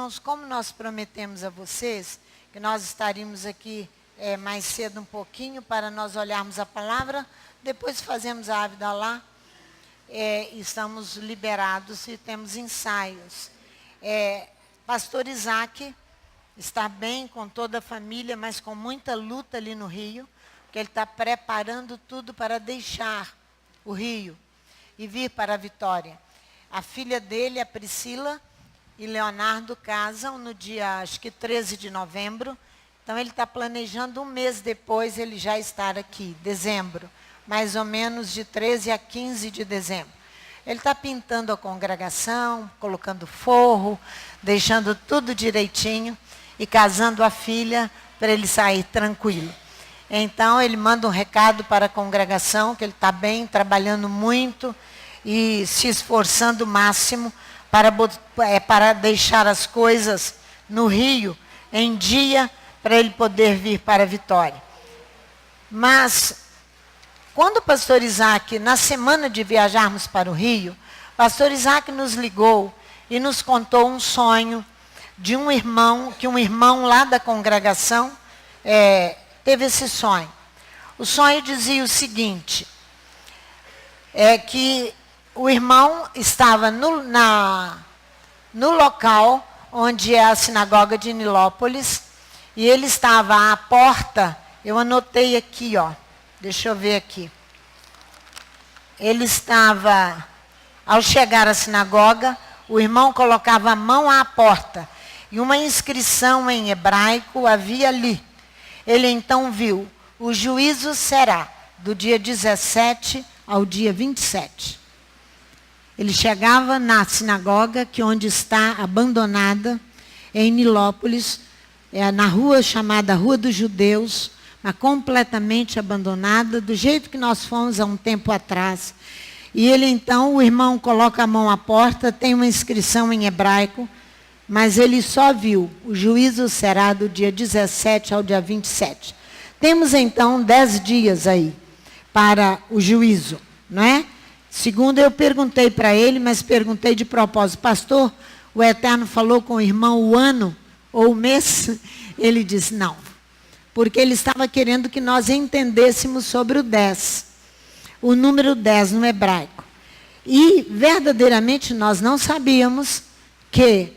Irmãos, como nós prometemos a vocês que nós estaríamos aqui mais cedo um pouquinho para nós olharmos a palavra, depois fazemos a Avidalá, estamos liberados e temos ensaios. Pastor Isaac está bem com toda a família, mas com muita luta ali no Rio, porque ele está preparando tudo para deixar o Rio e vir para a Vitória. A filha dele, a Priscila, e Leonardo casam no dia, acho que 13 de novembro. Então, ele está planejando um mês depois ele já estar aqui, dezembro. Mais ou menos de 13 a 15 de dezembro. Ele está pintando a congregação, colocando forro, deixando tudo direitinho e casando a filha para ele sair tranquilo. Então, ele manda um recado para a congregação, que ele está bem, trabalhando muito e se esforçando o máximo para deixar as coisas no Rio em dia, para ele poder vir para a Vitória. Mas, quando o pastor Isaac, na semana de viajarmos para o Rio, o pastor Isaac nos ligou e nos contou um sonho de um irmão, que um irmão lá da congregação teve esse sonho. O sonho dizia o seguinte, que o irmão estava no local onde é a sinagoga de Nilópolis, e ele estava à porta, eu anotei aqui, deixa eu ver aqui. Ele estava, ao chegar à sinagoga, o irmão colocava a mão à porta, e uma inscrição em hebraico havia ali. Ele então viu, o juízo será do dia 17 ao dia 27. Ele chegava na sinagoga, que onde está abandonada, em Nilópolis, na rua chamada Rua dos Judeus, mas completamente abandonada, do jeito que nós fomos há um tempo atrás. E ele então, o irmão coloca a mão à porta, tem uma inscrição em hebraico, mas ele só viu, o juízo será do dia 17 ao dia 27. Temos então 10 dias aí para o juízo, não é? Segundo, eu perguntei para ele, mas perguntei de propósito, pastor, o Eterno falou com o irmão o ano ou o mês? Ele disse, não, porque ele estava querendo que nós entendêssemos sobre o 10, o número 10 no hebraico. E, verdadeiramente, nós não sabíamos que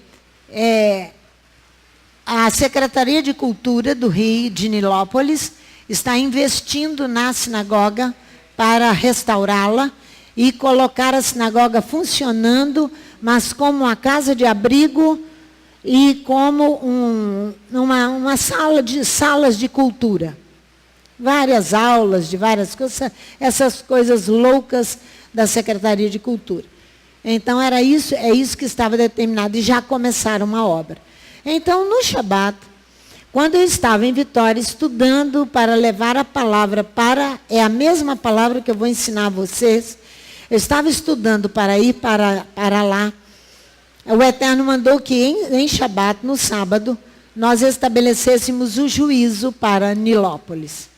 a Secretaria de Cultura do Rio, de Nilópolis, está investindo na sinagoga para restaurá-la e colocar a sinagoga funcionando, mas como uma casa de abrigo e como uma salas de cultura. Várias aulas de várias coisas, essas coisas loucas da Secretaria de Cultura. Então, é isso que estava determinado, e já começaram a obra. Então, no Shabat, quando eu estava em Vitória, estudando para levar a palavra é a mesma palavra que eu vou ensinar a vocês, eu estava estudando para ir para lá, o Eterno mandou que em Shabat, no sábado, nós estabelecêssemos o juízo para Nilópolis.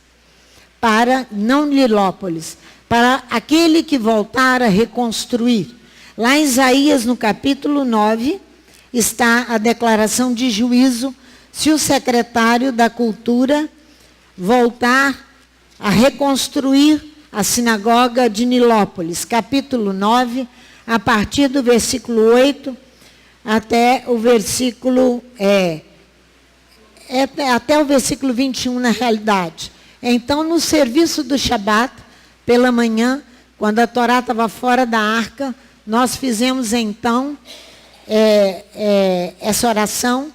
Não Nilópolis, para aquele que voltar a reconstruir. Lá em Isaías, no capítulo 9, está a declaração de juízo, se o secretário da Cultura voltar a reconstruir a sinagoga de Nilópolis, capítulo 9, a partir do versículo 8 até o versículo, até o versículo 21 na realidade. Então, no serviço do Shabat, pela manhã, quando a Torá estava fora da arca, nós fizemos então essa oração,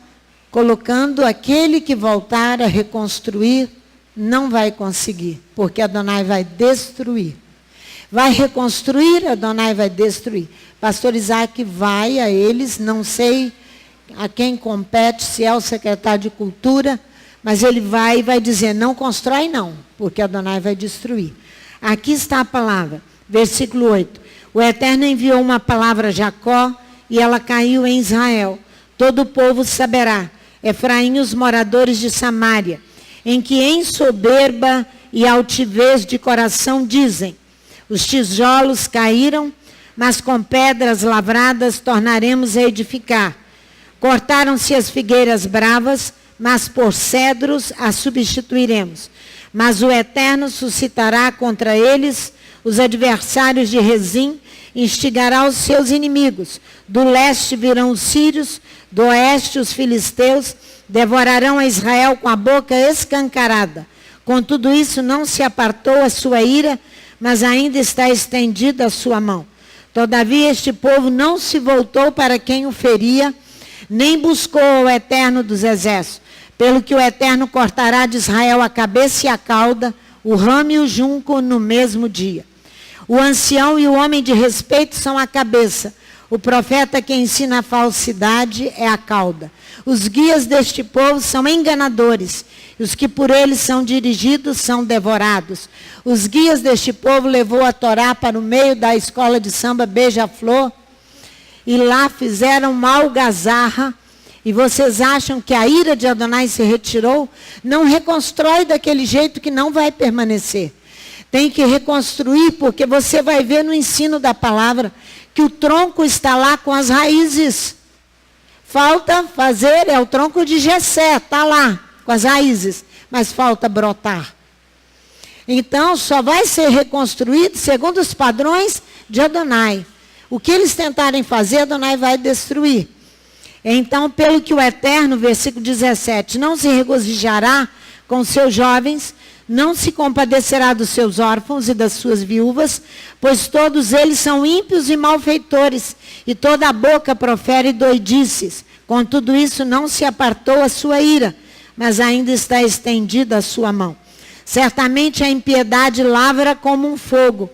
colocando aquele que voltar a reconstruir, não vai conseguir, porque Adonai vai destruir. Vai reconstruir, Adonai vai destruir. Pastor Isaac vai a eles, não sei a quem compete, se é o secretário de Cultura, mas ele vai e vai dizer, não constrói não, porque Adonai vai destruir. Aqui está a palavra, versículo 8. O Eterno enviou uma palavra a Jacó, e ela caiu em Israel. Todo o povo saberá, Efraim, os moradores de Samaria, em que em soberba e altivez de coração dizem, os tijolos caíram, mas com pedras lavradas tornaremos a edificar. Cortaram-se as figueiras bravas, mas por cedros as substituiremos. Mas o Eterno suscitará contra eles os adversários de Rezim, instigará os seus inimigos. Do leste virão os sírios, do oeste os filisteus, devorarão a Israel com a boca escancarada. Com tudo isso não se apartou a sua ira, mas ainda está estendida a sua mão. Todavia este povo não se voltou para quem o feria, nem buscou o Eterno dos exércitos. Pelo que o Eterno cortará de Israel a cabeça e a cauda, o ramo e o junco no mesmo dia. O ancião e o homem de respeito são a cabeça. O profeta que ensina a falsidade é a cauda. Os guias deste povo são enganadores. E os que por eles são dirigidos são devorados. Os guias deste povo levou a Torá para o meio da escola de samba Beija-Flor. E lá fizeram malgazarra. E vocês acham que a ira de Adonai se retirou? Não reconstrói daquele jeito que não vai permanecer. Tem que reconstruir, porque você vai ver no ensino da palavra que o tronco está lá com as raízes. Falta fazer, é o tronco de Jessé, está lá com as raízes, mas falta brotar. Então, só vai ser reconstruído segundo os padrões de Adonai. O que eles tentarem fazer, Adonai vai destruir. Então, pelo que o Eterno, versículo 17, não se regozijará com seus jovens, não se compadecerá dos seus órfãos e das suas viúvas, pois todos eles são ímpios e malfeitores, e toda a boca profere doidices. Com tudo isso não se apartou a sua ira, mas ainda está estendida a sua mão. Certamente a impiedade lavra como um fogo,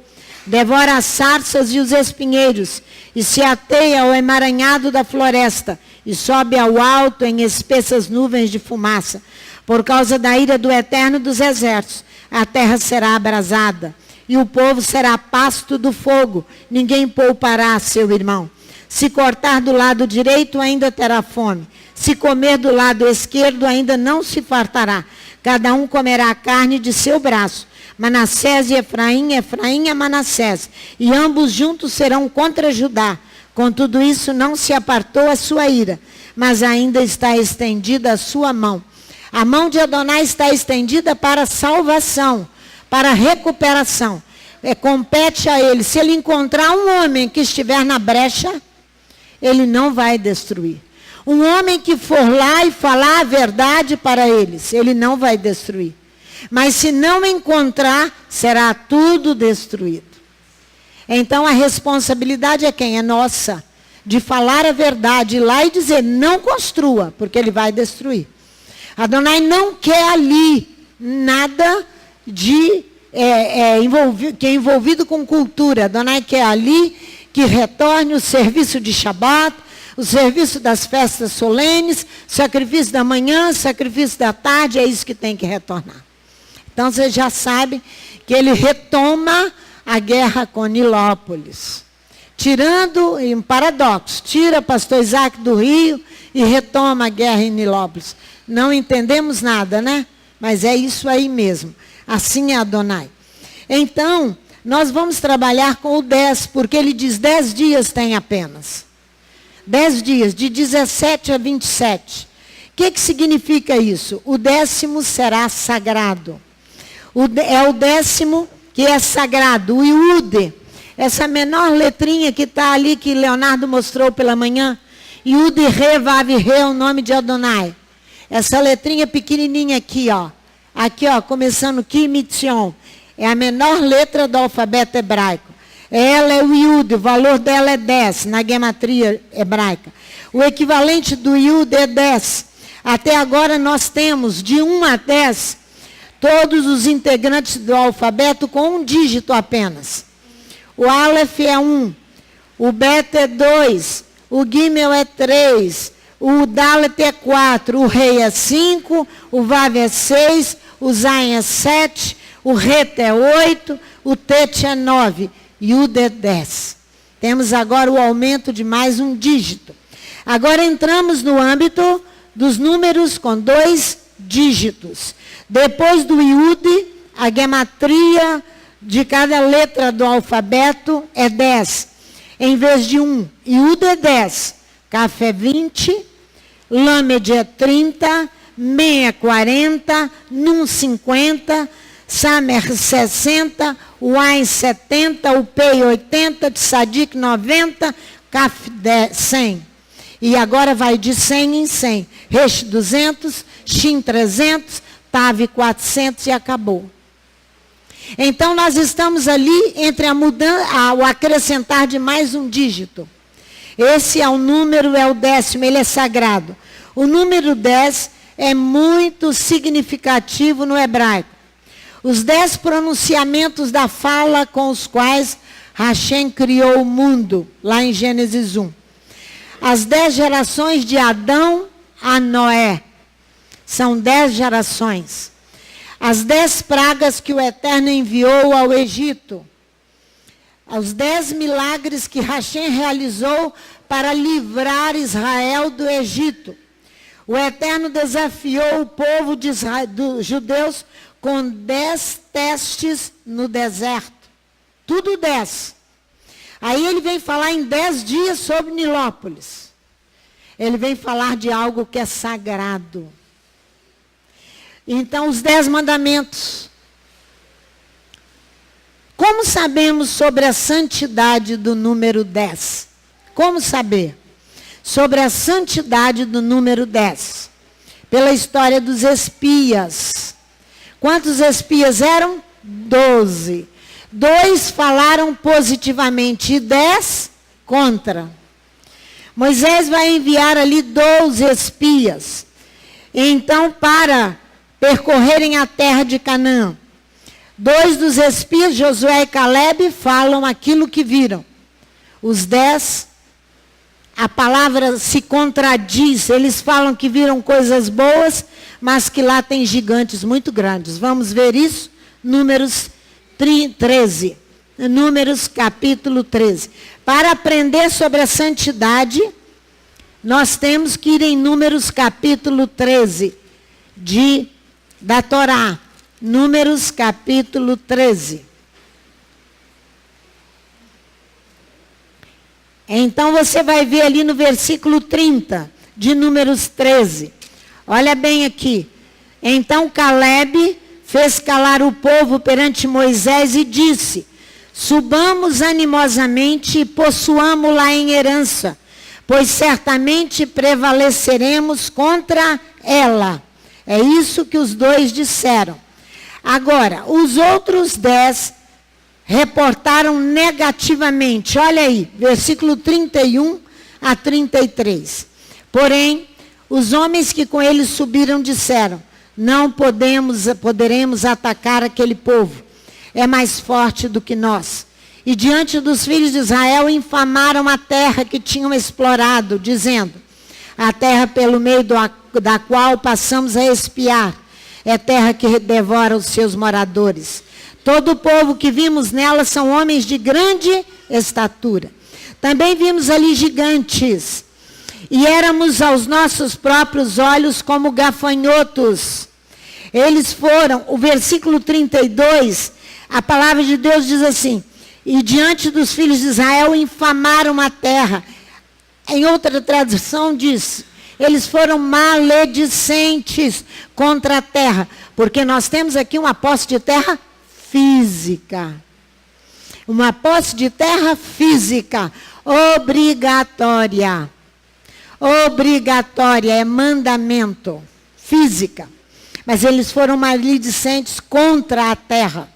devora as sarças e os espinheiros, e se ateia ao emaranhado da floresta, e sobe ao alto em espessas nuvens de fumaça. Por causa da ira do Eterno dos exércitos, a terra será abrasada, e o povo será pasto do fogo, ninguém poupará seu irmão. Se cortar do lado direito, ainda terá fome. Se comer do lado esquerdo, ainda não se fartará. Cada um comerá a carne de seu braço. Manassés e Efraim, Efraim e Manassés, e ambos juntos serão contra Judá. Com tudo isso não se apartou a sua ira, mas ainda está estendida a sua mão. A mão de Adonai está estendida para salvação, para recuperação. Compete a ele. Se ele encontrar um homem que estiver na brecha, ele não vai destruir. Um homem que for lá e falar a verdade para eles, ele não vai destruir. Mas se não encontrar, será tudo destruído. Então a responsabilidade é quem? É nossa. De falar a verdade, ir lá e dizer, não construa, porque ele vai destruir. Adonai não quer ali nada de que é envolvido com cultura. Adonai quer ali que retorne o serviço de Shabat, o serviço das festas solenes, sacrifício da manhã, sacrifício da tarde, é isso que tem que retornar. Então você já sabe que ele retoma a guerra com Nilópolis. Tirando, um paradoxo, tira pastor Isaac do Rio e retoma a guerra em Nilópolis. Não entendemos nada, né? Mas é isso aí mesmo. Assim é Adonai. Então, nós vamos trabalhar com o 10, porque ele diz 10 dias tem apenas. 10 dias, de 17 a 27. O que significa isso? O 10º será sagrado. É o 10º que é sagrado, o Iude. Essa menor letrinha que está ali, que Leonardo mostrou pela manhã. Iude, Re, Vav, Re é o nome de Adonai. Essa letrinha pequenininha aqui, ó. Aqui, ó, começando Ki, Mitzion. É a menor letra do alfabeto hebraico. Ela é o Iude, o valor dela é 10, na gematria hebraica. O equivalente do Iude é 10. Até agora nós temos de 1 a 10, todos os integrantes do alfabeto com um dígito apenas. O Aleph é 1, o Bet é 2, o Gimel é 3, o Dalet é 4, o Rei é 5, o Vav é 6, o Zain é 7, o Ret é 8, o Tet é 9, e o Yud é 10. Temos agora o aumento de mais um dígito. Agora entramos no âmbito dos números com 2 dígitos. Depois do Yud, a gematria de cada letra do alfabeto é 10. Em vez de 1, Yud é 10, Kaf é 20, Lâmed é 30, Men é 40, Num 50, Samer 60, Uain 70, Upei 80, Tsadik 90, Kaf 100. E agora vai de 100 em 100. Resh 200, Shin 300, Tav 400 e acabou. Então nós estamos ali entre o acrescentar de mais um dígito. Esse é o número, é o 10º, ele é sagrado. O número 10 é muito significativo no hebraico. Os 10 pronunciamentos da fala com os quais Hashem criou o mundo, lá em Gênesis 1. As 10 gerações de Adão a Noé. São 10 gerações. As 10 pragas que o Eterno enviou ao Egito. Os 10 milagres que Hashem realizou para livrar Israel do Egito. O Eterno desafiou o povo dos judeus com 10 testes no deserto. Tudo 10. Aí ele vem falar em 10 dias sobre Nilópolis. Ele vem falar de algo que é sagrado. Então, os 10 mandamentos. Como sabemos sobre a santidade do número 10? Como saber? Sobre a santidade do número 10. Pela história dos espias. Quantos espias eram? 12. 2 falaram positivamente e 10 contra. Moisés vai enviar ali 12 espias. Então, para percorrerem a terra de Canaã. 2 dos espias, Josué e Caleb, falam aquilo que viram. Os 10, a palavra se contradiz. Eles falam que viram coisas boas, mas que lá tem gigantes muito grandes. Vamos ver isso? Números 13. Números capítulo 13. Para aprender sobre a santidade, nós temos que ir em Números capítulo 13 da Torá. Números capítulo 13. Então você vai ver ali no versículo 30 de Números 13. Olha bem aqui. Então Caleb fez calar o povo perante Moisés e disse: subamos animosamente e possuamo-la em herança, pois certamente prevaleceremos contra ela. É isso que os 2 disseram. Agora, os outros 10 reportaram negativamente. Olha aí, versículo 31 a 33. Porém, os homens que com eles subiram disseram: não poderemos atacar aquele povo. É mais forte do que nós. E diante dos filhos de Israel infamaram a terra que tinham explorado, dizendo: a terra pelo meio da qual passamos a espiar é terra que devora os seus moradores. Todo o povo que vimos nela são homens de grande estatura. Também vimos ali gigantes. E éramos aos nossos próprios olhos como gafanhotos. Eles foram, o versículo 32, a palavra de Deus diz assim: e diante dos filhos de Israel infamaram a terra. Em outra tradução diz: eles foram maledicentes contra a terra. Porque nós temos aqui uma posse de terra física. Uma posse de terra física. Obrigatória. Obrigatória, é mandamento. Física. Mas eles foram maledicentes contra a terra.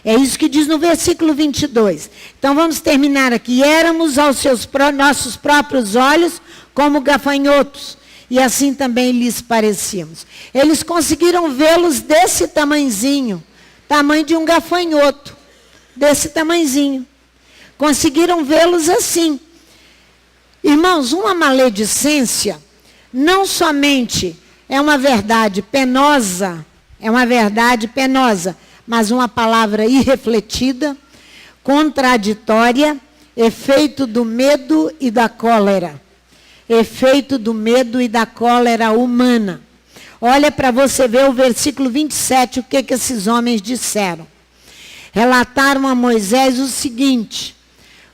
É isso que diz no versículo 22. Então vamos terminar aqui. Éramos aos nossos próprios olhos como gafanhotos, e assim também lhes parecíamos. Eles conseguiram vê-los desse tamanhozinho, tamanho de um gafanhoto, desse tamanhozinho. Conseguiram vê-los assim. Irmãos, uma maledicência não somente é uma verdade penosa, mas uma palavra irrefletida, contraditória, efeito do medo e da cólera. Efeito do medo e da cólera humana. Olha para você ver o versículo 27, o que esses homens disseram. Relataram a Moisés o seguinte: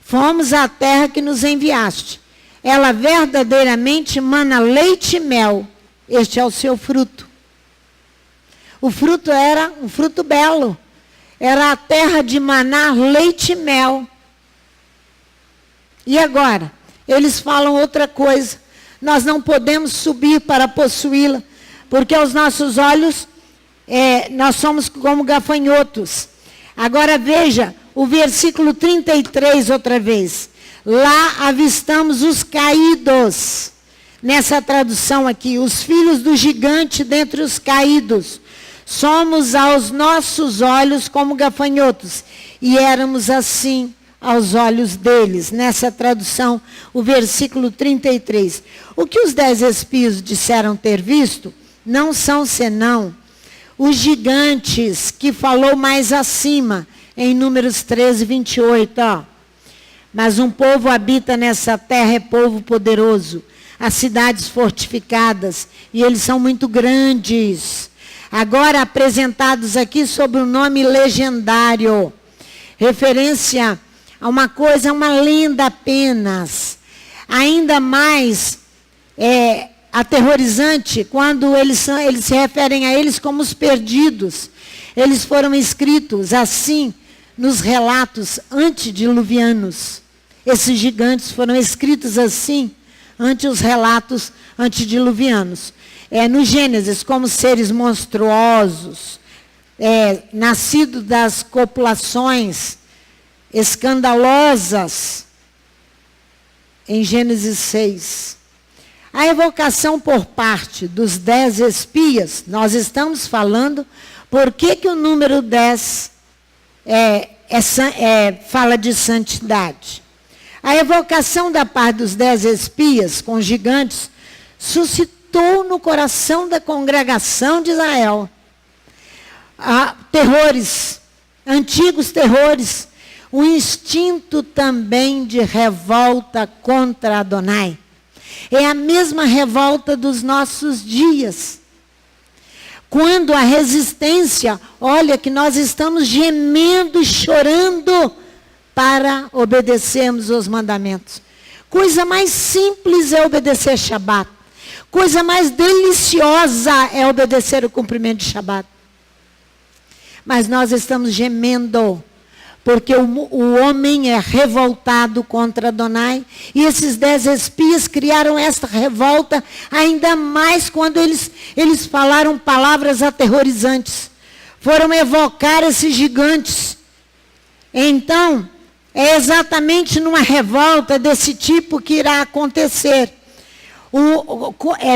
fomos à terra que nos enviaste. ela verdadeiramente mana leite e mel. Este é o seu fruto. O fruto era um fruto belo. Era a terra de manar leite e mel. E agora? Eles falam outra coisa. Nós não podemos subir para possuí-la, porque aos nossos olhos nós somos como gafanhotos. Agora veja o versículo 33 outra vez. Lá avistamos os caídos. Nessa tradução aqui, os filhos do gigante dentre os caídos. Somos aos nossos olhos como gafanhotos. E éramos assim aos olhos deles. Nessa tradução, o versículo 33. O que os 10 espias disseram ter visto, não são senão os gigantes que falou mais acima, em Números 13, 28. Ó. Mas um povo habita nessa terra, é povo poderoso. As cidades fortificadas, e eles são muito grandes. Agora apresentados aqui sob o nome legendário. Referência a uma coisa, uma lenda apenas. Ainda mais aterrorizante quando eles se referem a eles como os perdidos. Eles foram escritos assim nos relatos antediluvianos. Esses gigantes foram escritos assim ante os relatos antediluvianos. No Gênesis, como seres monstruosos, nascidos das copulações escandalosas, em Gênesis 6. A evocação por parte dos 10 espias, nós estamos falando, por que o número 10 fala de santidade? A evocação da parte dos 10 espias com gigantes suscitou no coração da congregação de Israel terrores, antigos terrores, um instinto também de revolta contra Adonai. É a mesma revolta dos nossos dias. Quando a resistência, olha que nós estamos gemendo e chorando para obedecermos os mandamentos. Coisa mais simples é obedecer Shabat. Coisa mais deliciosa é obedecer o cumprimento de Shabat. Mas nós estamos gemendo, porque o homem é revoltado contra Adonai. E esses 10 espias criaram esta revolta, ainda mais quando eles falaram palavras aterrorizantes. Foram evocar esses gigantes. Então, é exatamente numa revolta desse tipo que irá acontecer.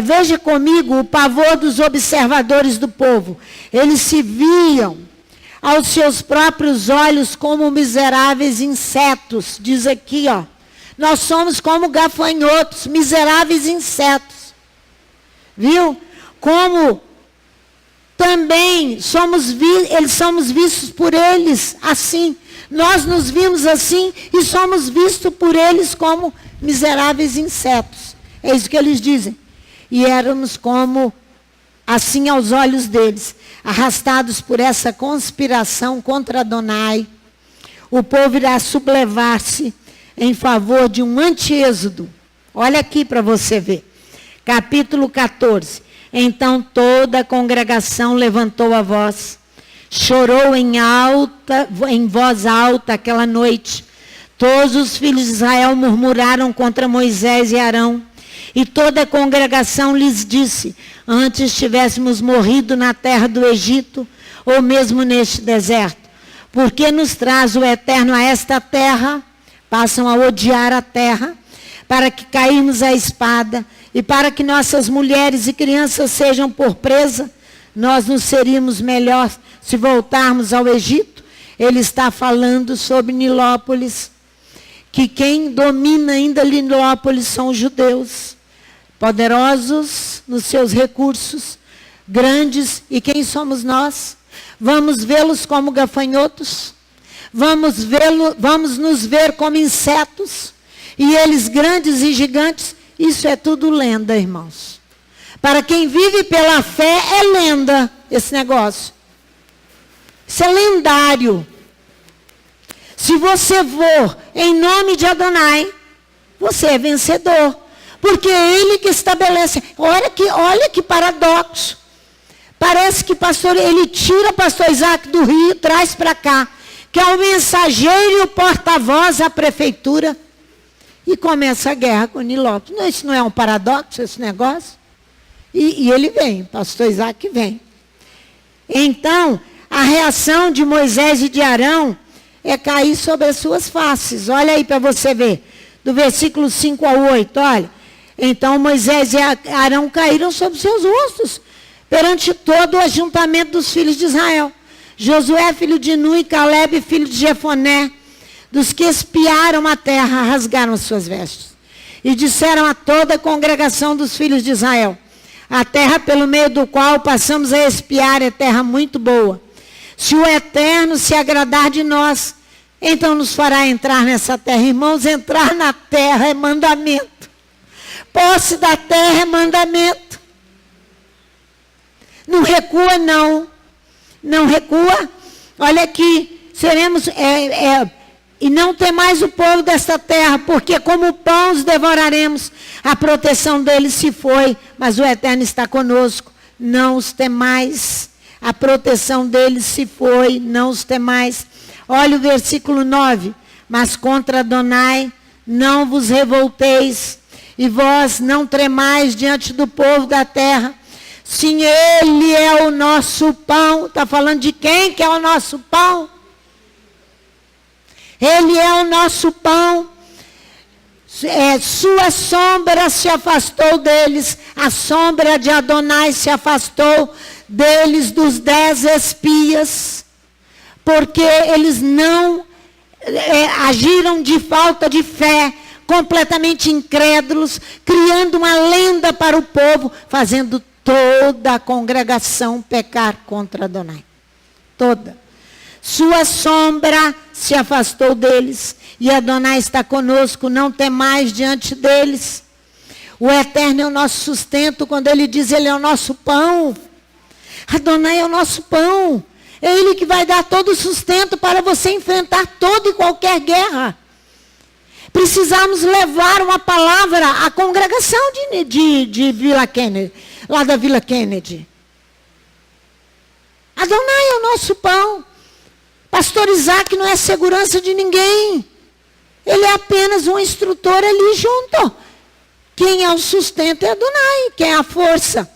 Veja comigo o pavor dos observadores do povo. Eles se viam aos seus próprios olhos como miseráveis insetos. Diz aqui, ó. Nós somos como gafanhotos, miseráveis insetos. Viu? Como também somos vistos por eles assim. Nós nos vimos assim e somos vistos por eles como miseráveis insetos. É isso que eles dizem. E éramos como assim aos olhos deles, arrastados por essa conspiração contra Adonai. O povo irá sublevar-se em favor de um anti-êxodo. Olha aqui para você ver. Capítulo 14. Então toda a congregação levantou a voz, chorou em voz alta aquela noite. Todos os filhos de Israel murmuraram contra Moisés e Arão. E toda a congregação lhes disse: antes tivéssemos morrido na terra do Egito, ou mesmo neste deserto. Porque nos traz o Eterno a esta terra? Passam a odiar a terra, para que caímos à espada, e para que nossas mulheres e crianças sejam por presa. Nós nos seríamos melhor se voltarmos ao Egito. Ele está falando sobre Nilópolis, que quem domina ainda Nilópolis são os judeus. Poderosos nos seus recursos, grandes, e quem somos nós? Vamos vê-los como gafanhotos? Vamos nos ver como insetos? E eles grandes e gigantes? Isso é tudo lenda, irmãos. Para quem vive pela fé, é lenda esse negócio. Isso é lendário. Se você for em nome de Adonai, você é vencedor. Porque é Ele que estabelece. Olha que paradoxo. Parece que ele tira o pastor Isaac do rio, traz para cá, que é o mensageiro e o porta-voz à prefeitura, e começa a guerra com Nilópolis. Isso não é um paradoxo, esse negócio? E ele vem, o pastor Isaac vem. Então, a reação de Moisés e de Arão é cair sobre as suas faces. Olha aí para você ver, do versículo 5 ao 8, olha. Então Moisés e Arão caíram sobre seus rostos, perante todo o ajuntamento dos filhos de Israel. Josué, filho de Nun, e Calebe, filho de Jefoné, dos que espiaram a terra, rasgaram as suas vestes. E disseram a toda a congregação dos filhos de Israel: a terra pelo meio do qual passamos a espiar é terra muito boa. Se o Eterno se agradar de nós, então nos fará entrar nessa terra. Irmãos, entrar na terra é mandamento. Posse da terra é mandamento. Não recua, não. Não recua. Olha aqui, seremos... e não tem mais o povo desta terra, porque como pão os devoraremos. A proteção deles se foi, mas o Eterno está conosco. Não os temais. A proteção deles se foi, não os temais. Olha o versículo 9. Mas contra Adonai não vos revolteis, e vós não tremais diante do povo da terra. Sim, Ele é o nosso pão. Está falando de quem que é o nosso pão? Ele é o nosso pão. Sua sombra se afastou deles. A sombra de Adonai se afastou deles, dos 10 espias. Porque eles não agiram de falta de fé, completamente incrédulos, criando uma lenda para o povo, fazendo toda a congregação pecar contra Adonai. Toda. Sua sombra se afastou deles, e Adonai está conosco, não temais diante deles. O Eterno é o nosso sustento, quando Ele diz Ele é o nosso pão. Adonai é o nosso pão. É Ele que vai dar todo o sustento para você enfrentar toda e qualquer guerra. Precisamos levar uma palavra à congregação de Vila Kennedy, lá da Vila Kennedy. Adonai é o nosso pão. Pastor Isaac não é segurança de ninguém. Ele é apenas um instrutor ali junto. Quem é o sustento é Adonai, quem é a força.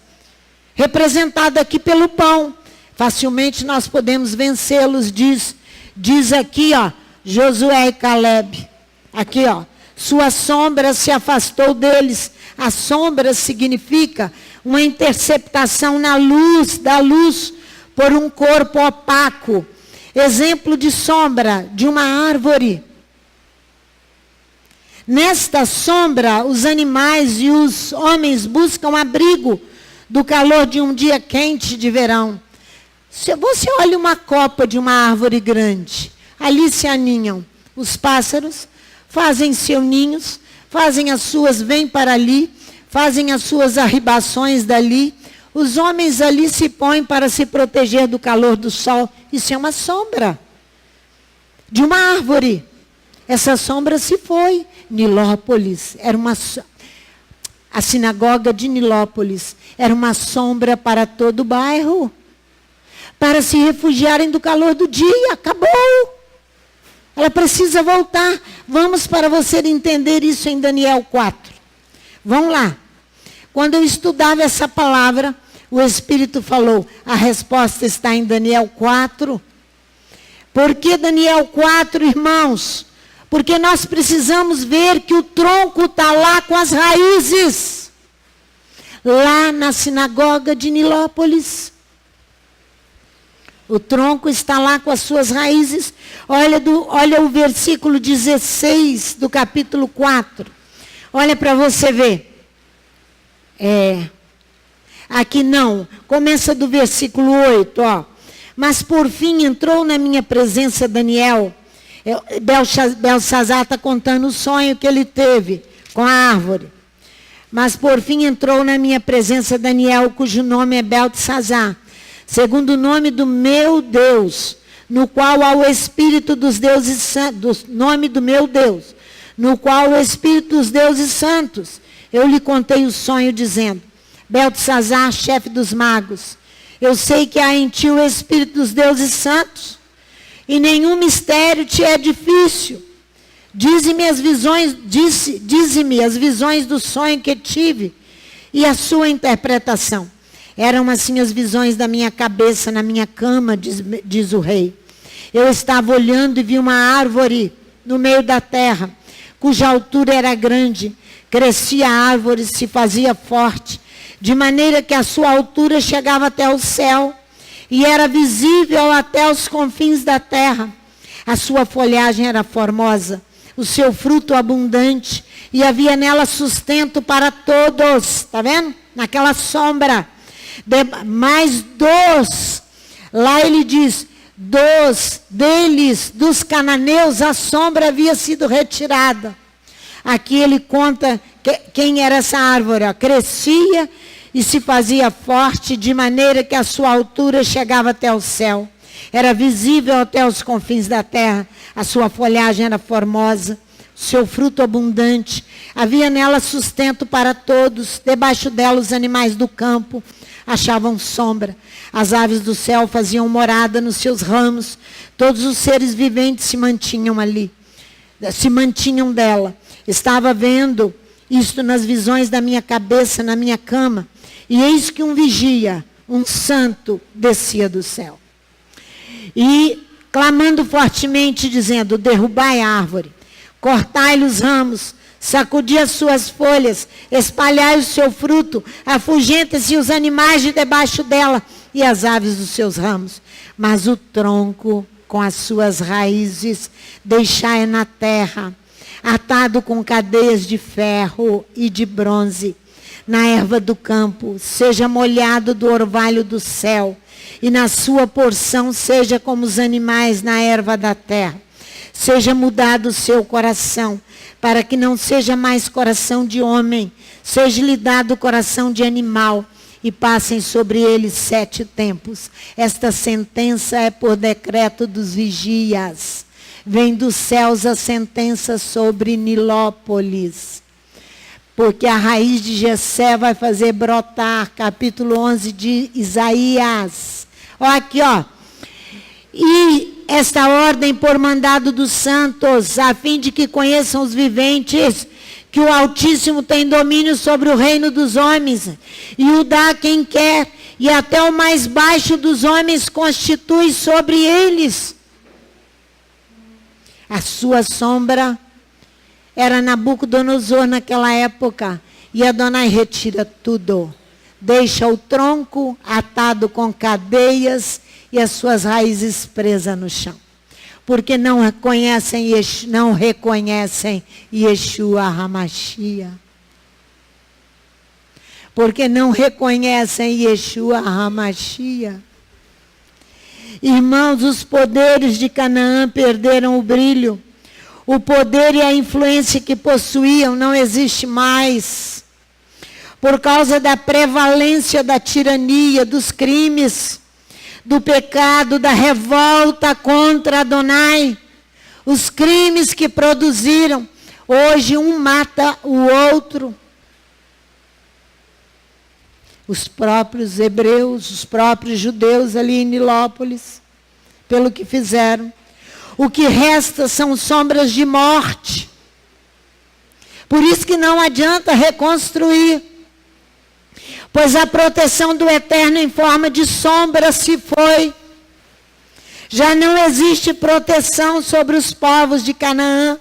Representada aqui pelo pão. Facilmente nós podemos vencê-los, diz aqui, ó, Josué e Calebe. Aqui, ó, sua sombra se afastou deles. A sombra significa uma interceptação na luz, da luz, por um corpo opaco. Exemplo de sombra de uma árvore. Nesta sombra, os animais e os homens buscam abrigo do calor de um dia quente de verão. Se você olha uma copa de uma árvore grande, ali se aninham os pássaros, fazem seus ninhos, fazem as suas, vêm para ali, fazem as suas arribações dali. Os homens ali se põem para se proteger do calor do sol. Isso é uma sombra de uma árvore. Essa sombra se foi. Nilópolis era a sinagoga de Nilópolis era uma sombra para todo o bairro, para se refugiarem do calor do dia. Acabou. Ela precisa voltar. Vamos para você entender isso em Daniel 4. Vamos lá. Quando eu estudava essa palavra, o Espírito falou, a resposta está em Daniel 4. Por que Daniel 4, irmãos? Porque nós precisamos ver que o tronco está lá com as raízes. Lá na sinagoga de Nilópolis. O tronco está lá com as suas raízes. Olha o versículo 16 do capítulo 4. Olha para você ver. Aqui não. Começa do versículo 8. Ó. Mas por fim entrou na minha presença Daniel. Belsazar está contando o sonho que ele teve com a árvore. Mas por fim entrou na minha presença Daniel, cujo nome é Beltesazar, segundo o nome do meu Deus, no qual há o Espírito dos deuses santos, do nome do meu Deus, no qual o Espírito dos deuses santos. Eu lhe contei o sonho, dizendo: Beltesazar, chefe dos magos, eu sei que há em ti o Espírito dos deuses santos, e nenhum mistério te é difícil. Dize-me as visões do sonho que tive e a sua interpretação. Eram assim as visões da minha cabeça na minha cama, diz o rei. Eu estava olhando e vi uma árvore no meio da terra, cuja altura era grande. Crescia a árvore, se fazia forte, de maneira que a sua altura chegava até o céu, e era visível até os confins da terra. A sua folhagem era formosa, o seu fruto abundante, e havia nela sustento para todos. Está vendo? Naquela sombra. Mais lá ele diz, dos cananeus, a sombra havia sido retirada. Aqui ele conta quem era essa árvore. Crescia e se fazia forte, de maneira que a sua altura chegava até o céu. Era visível até os confins da terra. A sua folhagem era formosa, seu fruto abundante. Havia nela sustento para todos. Debaixo dela os animais do campo achavam sombra. As aves do céu faziam morada nos seus ramos. Todos os seres viventes se mantinham ali. Se mantinham dela. Estava vendo isto nas visões da minha cabeça, na minha cama. E eis que um vigia, um santo, descia do céu. E clamando fortemente, dizendo: derrubai a árvore, cortai-lhe os ramos, sacudi as suas folhas, espalhai o seu fruto, afugentem-se os animais de debaixo dela e as aves dos seus ramos. Mas o tronco, com as suas raízes, deixai na terra, atado com cadeias de ferro e de bronze, na erva do campo, seja molhado do orvalho do céu, e na sua porção seja como os animais na erva da terra. Seja mudado o seu coração, para que não seja mais coração de homem, seja-lhe dado o coração de animal, e passem sobre ele 7 tempos. Esta sentença é por decreto dos vigias. Vem dos céus a sentença sobre Nilópolis. Porque a raiz de Jessé vai fazer brotar, capítulo 11 de Isaías. Olha aqui, ó. E esta ordem por mandado dos santos, a fim de que conheçam os viventes, que o Altíssimo tem domínio sobre o reino dos homens, e o dá a quem quer, e até o mais baixo dos homens constitui sobre eles. A sua sombra era Nabucodonosor naquela época. E Adonai retira tudo. Deixa o tronco atado com cadeias e as suas raízes presas no chão. Porque não reconhecem Yeshua HaMashiach. Porque não reconhecem Yeshua HaMashiach. Irmãos, os poderes de Canaã perderam o brilho. O poder e a influência que possuíam não existe mais. Por causa da prevalência da tirania, dos crimes, do pecado, da revolta contra Adonai. Os crimes que produziram. Hoje um mata o outro. Os próprios hebreus, os próprios judeus ali em Nilópolis, pelo que fizeram. O que resta são sombras de morte. Por isso que não adianta reconstruir. Pois a proteção do Eterno em forma de sombra se foi. Já não existe proteção sobre os povos de Canaã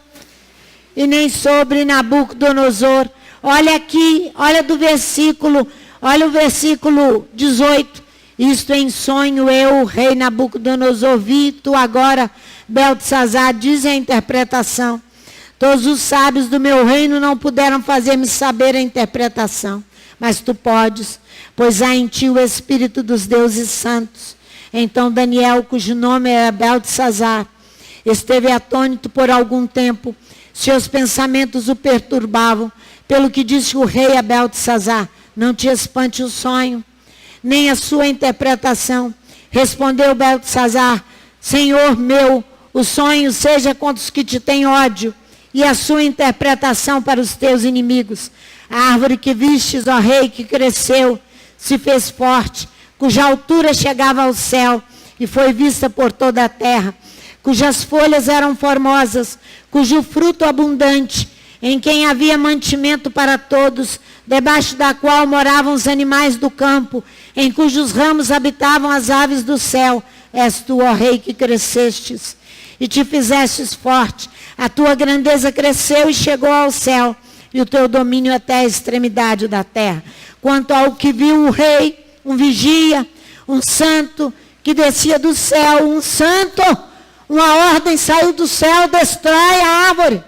e nem sobre Nabucodonosor. Olha aqui, olha o versículo 18. Isto em sonho eu, rei Nabucodonosor, vi, tu agora, Beltesazar, diz a interpretação. Todos os sábios do meu reino não puderam fazer-me saber a interpretação. Mas tu podes, pois há em ti o Espírito dos deuses santos. Então Daniel, cujo nome era Beltesazar, esteve atônito por algum tempo. Seus pensamentos o perturbavam. Pelo que disse o rei a Beltesazar: não te espante o sonho, nem a sua interpretação. Respondeu Beltesazar: Senhor meu, o sonho seja contra os que te têm ódio, e a sua interpretação para os teus inimigos. A árvore que vistes, ó rei, que cresceu, se fez forte, cuja altura chegava ao céu e foi vista por toda a terra, cujas folhas eram formosas, cujo fruto abundante, em quem havia mantimento para todos, debaixo da qual moravam os animais do campo, em cujos ramos habitavam as aves do céu. És tu, ó rei, que crescestes e te fizestes forte. A tua grandeza cresceu e chegou ao céu, e o teu domínio até a extremidade da terra. Quanto ao que viu o rei, um vigia, um santo que descia do céu, um santo, uma ordem saiu do céu: destrói a árvore.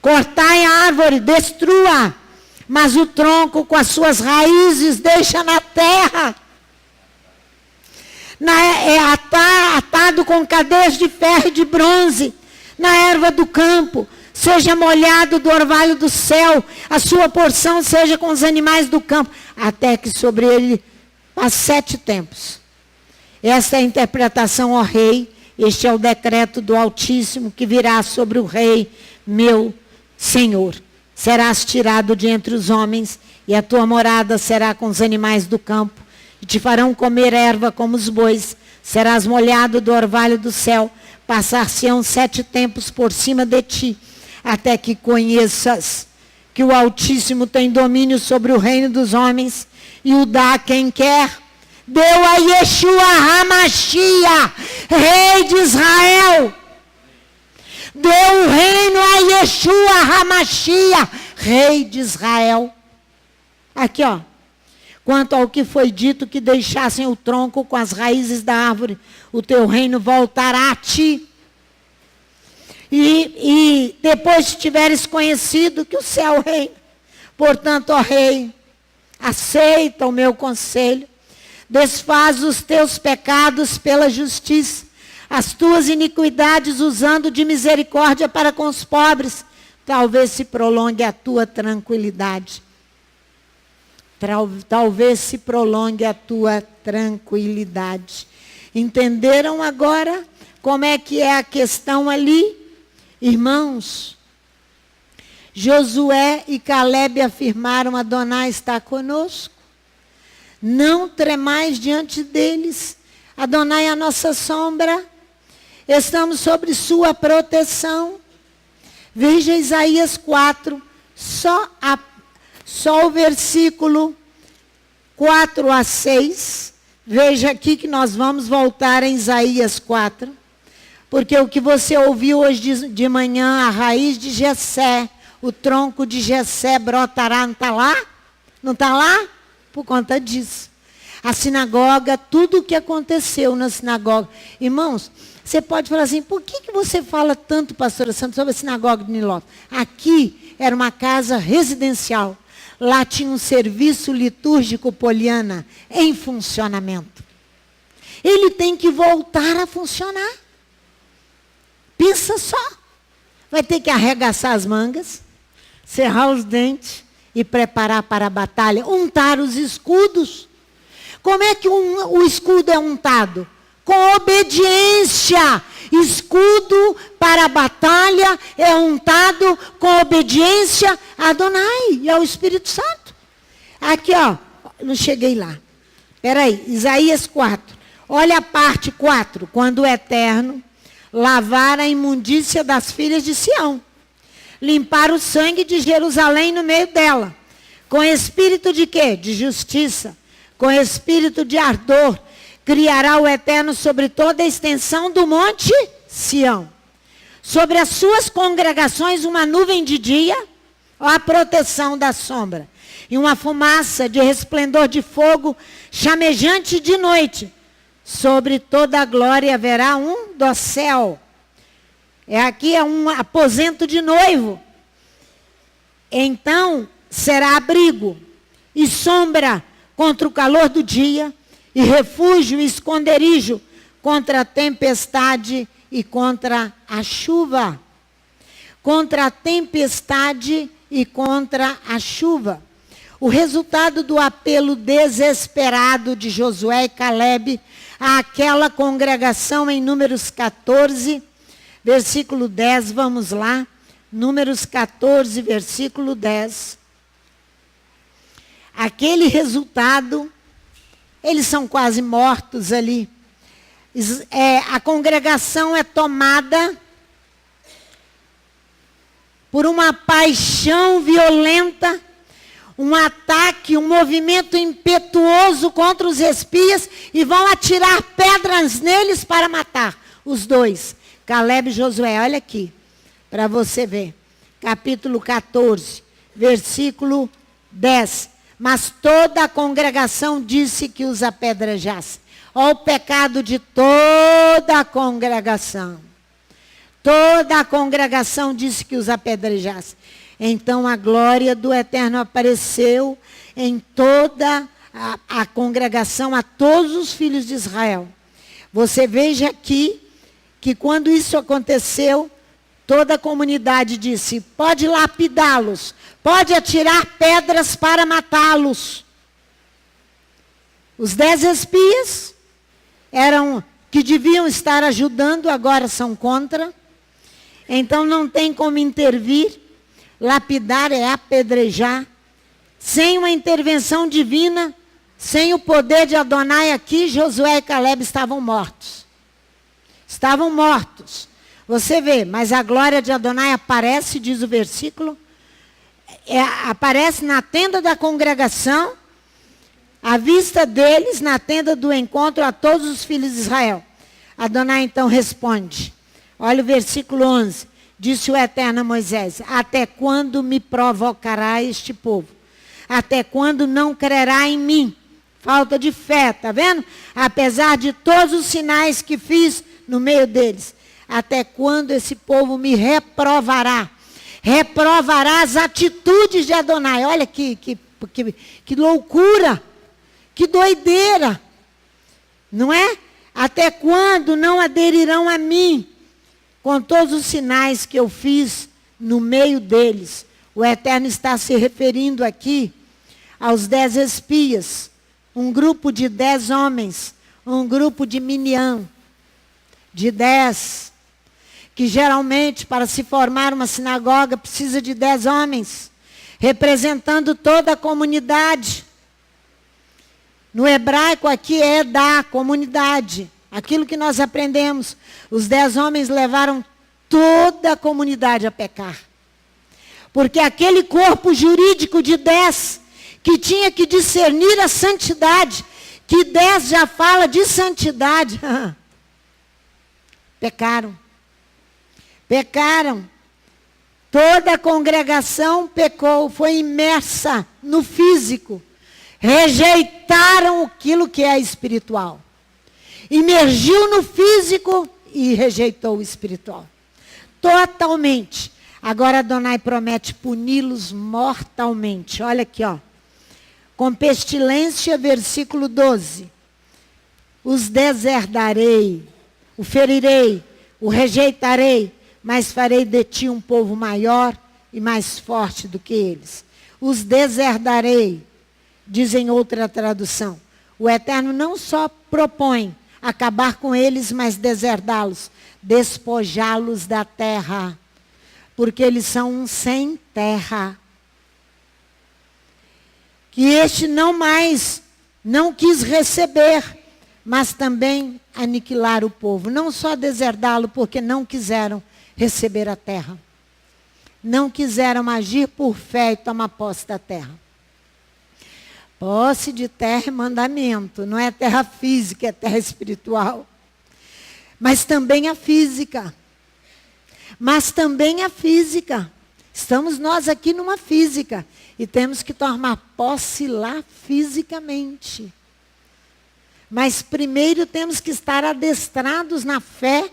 Cortai a árvore, destrua, mas o tronco com as suas raízes deixa na terra. É atado com cadeias de ferro e de bronze, na erva do campo, seja molhado do orvalho do céu, a sua porção seja com os animais do campo, até que sobre ele passe 7 tempos. Esta é a interpretação, ó rei, este é o decreto do Altíssimo que virá sobre o rei, meu Senhor. Serás tirado de entre os homens, e a tua morada será com os animais do campo, e te farão comer erva como os bois. Serás molhado do orvalho do céu, passar-se-ão 7 tempos por cima de ti, até que conheças que o Altíssimo tem domínio sobre o reino dos homens, e o dá a quem quer. Deu a Yeshua HaMashiach, rei de Israel. Deu o reino a Yeshua HaMashiach, rei de Israel. Aqui, ó. Quanto ao que foi dito que deixassem o tronco com as raízes da árvore, o teu reino voltará a ti. E depois tiveres conhecido que o céu reina. Portanto, ó rei, aceita o meu conselho. Desfaz os teus pecados pela justiça, as tuas iniquidades usando de misericórdia para com os pobres. Talvez se prolongue a tua tranquilidade. Talvez se prolongue a tua tranquilidade. Entenderam agora como é que é a questão ali? Irmãos, Josué e Calebe afirmaram: Adonai está conosco. Não tremais diante deles. Adonai é a nossa sombra. Estamos sobre sua proteção. Veja Isaías 4, só o versículo 4 a 6. Veja aqui que nós vamos voltar em Isaías 4. Porque o que você ouviu hoje de manhã, a raiz de Jessé, o tronco de Jessé brotará, não está lá? Não está lá? Por conta disso. A sinagoga, tudo o que aconteceu na sinagoga. Irmãos, você pode falar assim: por que você fala tanto, pastora Santos, sobre a sinagoga de Nilópolis? Aqui era uma casa residencial. Lá tinha um serviço litúrgico poliana em funcionamento. Ele tem que voltar a funcionar. Pensa só. Vai ter que arregaçar as mangas, cerrar os dentes e preparar para a batalha. Untar os escudos. Como é que o escudo é untado? Com obediência. Escudo para a batalha é untado com obediência a Adonai e ao Espírito Santo. Aqui, ó, não cheguei lá. Espera aí, Isaías 4. Olha a parte 4. Quando o Eterno lavar a imundícia das filhas de Sião, limpar o sangue de Jerusalém no meio dela, com espírito de quê? De justiça, com espírito de ardor, criará o Eterno sobre toda a extensão do monte Sião. Sobre as suas congregações uma nuvem de dia, ó, a proteção da sombra, e uma fumaça de resplendor de fogo, chamejante de noite. Sobre toda a glória haverá um dossel. Aqui é um aposento de noivo. Então será abrigo e sombra contra o calor do dia, e refúgio e esconderijo contra a tempestade e contra a chuva. Contra a tempestade e contra a chuva. O resultado do apelo desesperado de Josué e Calebe àquela congregação em Números 14, versículo 10, vamos lá. Números 14, versículo 10. Aquele resultado, eles são quase mortos ali. A congregação é tomada por uma paixão violenta, um ataque, um movimento impetuoso contra os espias e vão atirar pedras neles para matar os dois, Caleb e Josué. Olha aqui, para você ver. Capítulo 14, versículo 10. Mas toda a congregação disse que os apedrejasse. Olha o pecado de toda a congregação. Toda a congregação disse que os apedrejasse. Então a glória do Eterno apareceu em toda a congregação, a todos os filhos de Israel. Você veja aqui que quando isso aconteceu, toda a comunidade disse, pode lapidá-los, pode atirar pedras para matá-los. Os 10 espias que deviam estar ajudando, agora são contra. Então não tem como intervir. Lapidar é apedrejar. Sem uma intervenção divina, sem o poder de Adonai aqui, Josué e Caleb estavam mortos. Estavam mortos. Você vê, mas a glória de Adonai aparece, diz o versículo, aparece na tenda da congregação, à vista deles, na tenda do encontro a todos os filhos de Israel. Adonai então responde. Olha o versículo 11. Disse o Eterno a Moisés, até quando me provocará este povo? Até quando não crerá em mim? Falta de fé, tá vendo? Apesar de todos os sinais que fiz no meio deles. Até quando esse povo me reprovará? Reprovará as atitudes de Adonai. Olha que loucura, que doideira. Não é? Até quando não aderirão a mim? Com todos os sinais que eu fiz no meio deles. O Eterno está se referindo aqui aos 10 espias. Um grupo de 10 homens. Um grupo de Miniam. De 10. Que geralmente, para se formar uma sinagoga, precisa de 10 homens. Representando toda a comunidade. No hebraico aqui é da comunidade. Aquilo que nós aprendemos. Os 10 homens levaram toda a comunidade a pecar. Porque aquele corpo jurídico de 10, que tinha que discernir a santidade, que 10 já fala de santidade, pecaram. Pecaram. Toda a congregação pecou, foi imersa no físico. Rejeitaram aquilo que é espiritual. Imergiu no físico e rejeitou o espiritual. Totalmente. Agora Adonai promete puni-los mortalmente. Olha aqui, ó. Com pestilência, versículo 12. Os deserdarei, o ferirei, o rejeitarei, mas farei de ti um povo maior e mais forte do que eles. Os deserdarei, diz em outra tradução. O Eterno não só propõe acabar com eles, mas deserdá-los, despojá-los da terra, porque eles são um sem terra. Que este não quis receber, mas também aniquilar o povo. Não só deserdá-lo, porque não quiseram receber a terra. Não quiseram agir por fé e tomar posse da terra. Posse de terra é mandamento, não é terra física, é terra espiritual. Mas também a física. Mas também a física. Estamos nós aqui numa física. E temos que tomar posse lá fisicamente. Mas primeiro temos que estar adestrados na fé,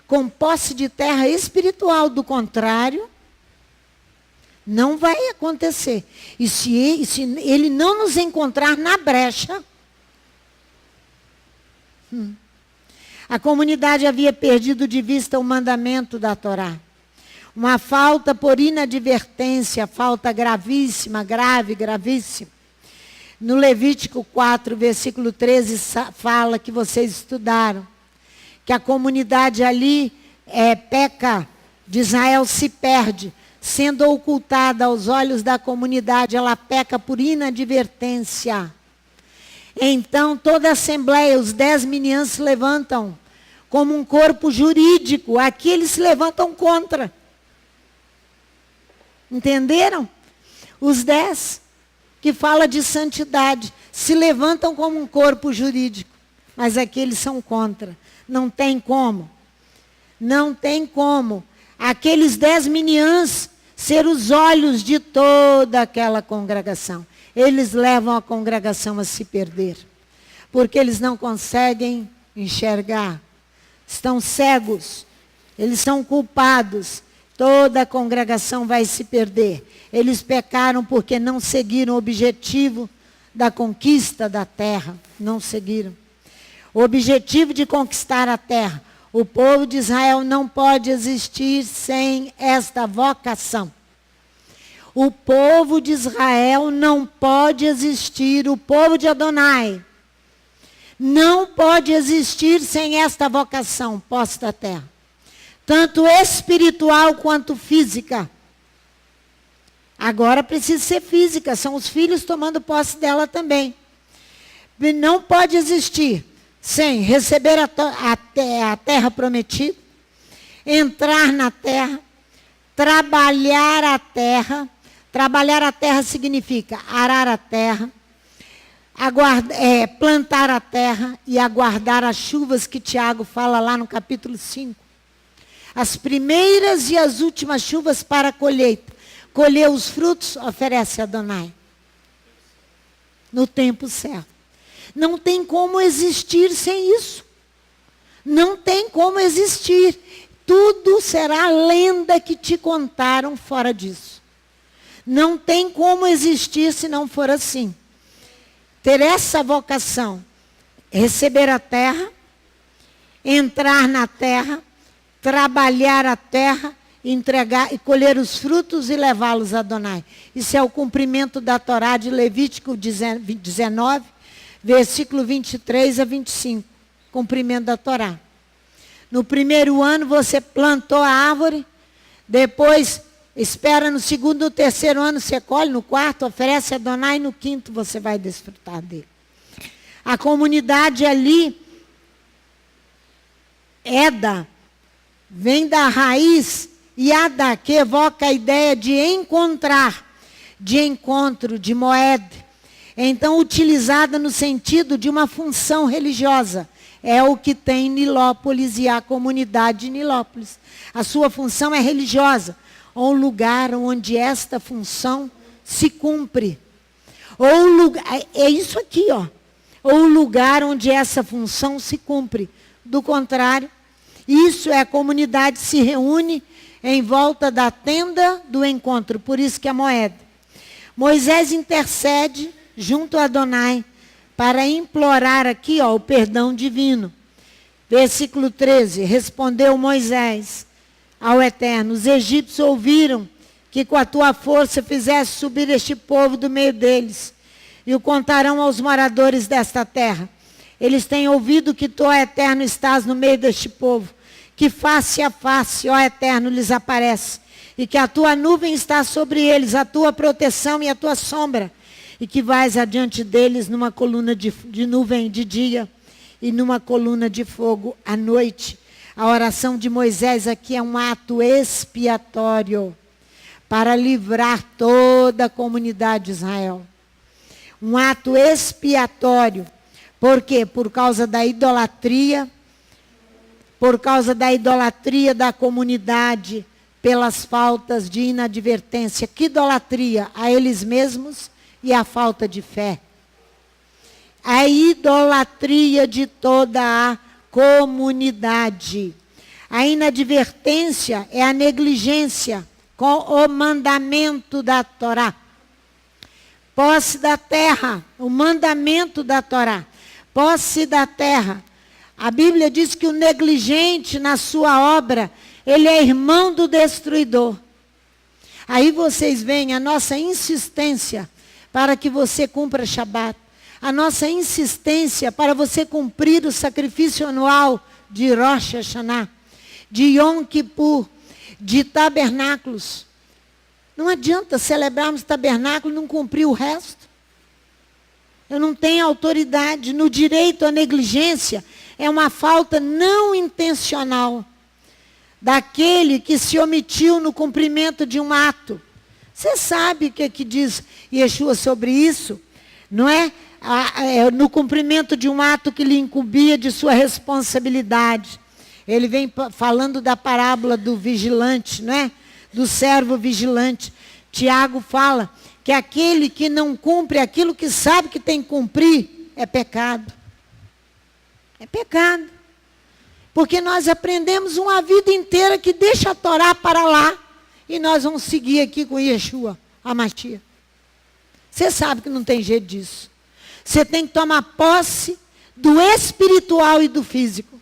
com posse de terra espiritual. Do contrário, não vai acontecer. E se ele não nos encontrar na brecha, a comunidade havia perdido de vista o mandamento da Torá. Uma falta por inadvertência, falta gravíssima, gravíssima. No Levítico 4, versículo 13, fala que vocês estudaram, que a comunidade ali peca de Israel se perde, sendo ocultada aos olhos da comunidade, ela peca por inadvertência. Então toda a assembleia, os 10 miniãs se levantam como um corpo jurídico. Aqui eles se levantam contra. Entenderam? Os 10 que fala de santidade se levantam como um corpo jurídico. Mas aqui eles são contra. Não tem como. Não tem como. Aqueles 10 miniãs ser os olhos de toda aquela congregação. Eles levam a congregação a se perder. Porque eles não conseguem enxergar. Estão cegos. Eles são culpados. Toda a congregação vai se perder. Eles pecaram porque não seguiram o objetivo da conquista da terra. Não seguiram. O objetivo de conquistar a terra. O povo de Israel não pode existir sem esta vocação. O povo de Israel não pode existir, o povo de Adonai não pode existir sem esta vocação posta à terra. Tanto espiritual quanto física. Agora precisa ser física, são os filhos tomando posse dela também. Não pode existir sem receber a terra prometida, entrar na terra, trabalhar a terra. Trabalhar a terra significa arar a terra, plantar a terra e aguardar as chuvas que Tiago fala lá no capítulo 5. As primeiras e as últimas chuvas para a colheita. Colher os frutos, oferece a Adonai. No tempo certo. Não tem como existir sem isso. Não tem como existir. Tudo será lenda que te contaram fora disso. Não tem como existir se não for assim. Ter essa vocação, receber a terra, entrar na terra, trabalhar a terra, entregar e colher os frutos e levá-los a Adonai. Isso é o cumprimento da Torá de Levítico 19, versículo 23 a 25. Cumprimento da Torá. No primeiro ano você plantou a árvore, depois espera no segundo, no terceiro ano você colhe, no quarto oferece a Adonai, no quinto você vai desfrutar dele. A comunidade ali, Eda, vem da raiz Yada, que evoca a ideia de encontrar, de encontro, de moed. Então, utilizada no sentido de uma função religiosa. É o que tem Nilópolis e a comunidade de Nilópolis. A sua função é religiosa. Ou um lugar onde esta função se cumpre. Ou lugar, é isso aqui, ó. Ou um lugar onde essa função se cumpre. Do contrário, isso é a comunidade se reúne em volta da tenda do encontro. Por isso que é moeda. Moisés intercede junto a Adonai para implorar aqui, ó, o perdão divino. Versículo 13. Respondeu Moisés ao Eterno: os egípcios ouviram que com a tua força fizesse subir este povo do meio deles, e o contarão aos moradores desta terra. Eles têm ouvido que tu, ó Eterno, estás no meio deste povo, que face a face, ó Eterno, lhes aparece, e que a tua nuvem está sobre eles, a tua proteção e a tua sombra, e que vais adiante deles numa coluna de nuvem de dia e numa coluna de fogo à noite. A oração de Moisés aqui é um ato expiatório para livrar toda a comunidade de Israel. Um ato expiatório. Por quê? Por causa da idolatria, da comunidade, pelas faltas de inadvertência. Que idolatria? A eles mesmos e a falta de fé. A idolatria de toda a comunidade. A inadvertência é a negligência com o mandamento da Torá. Posse da terra, o mandamento da Torá. Posse da terra. A Bíblia diz que o negligente na sua obra, ele é irmão do destruidor. Aí vocês veem a nossa insistência para que você cumpra Shabat. A nossa insistência para você cumprir o sacrifício anual de Rosh Hashanah. de Yom Kippur, de tabernáculos. Não adianta celebrarmos tabernáculo e não cumprir o resto. Eu não tenho autoridade. No direito à negligência, é uma falta não intencional daquele que se omitiu no cumprimento de um ato. Você sabe o que diz Yeshua sobre isso? Não é? No cumprimento de um ato que lhe incumbia de sua responsabilidade. Ele vem falando da parábola do vigilante, não é? Do servo vigilante. Tiago fala que aquele que não cumpre aquilo que sabe que tem que cumprir é pecado. É pecado. Porque nós aprendemos uma vida inteira que deixa a Torá para lá e nós vamos seguir aqui com Yeshua, a Mashiach. Você sabe que não tem jeito disso. Você tem que tomar posse do espiritual e do físico.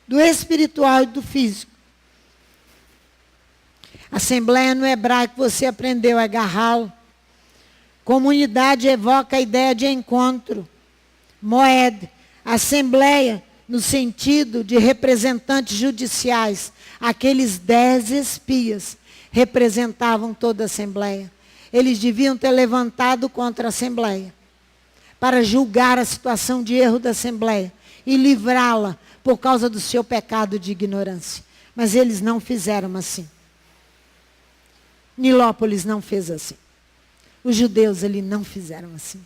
Do espiritual e do físico. Assembleia no hebraico você aprendeu é garral. Comunidade evoca a ideia de encontro. Moed, assembleia no sentido de representantes judiciais. Aqueles 10 espias representavam toda a assembleia. Eles deviam ter levantado contra a assembleia para julgar a situação de erro da assembleia e livrá-la por causa do seu pecado de ignorância. Mas eles não fizeram assim. Nilópolis não fez assim. Os judeus ali não fizeram assim.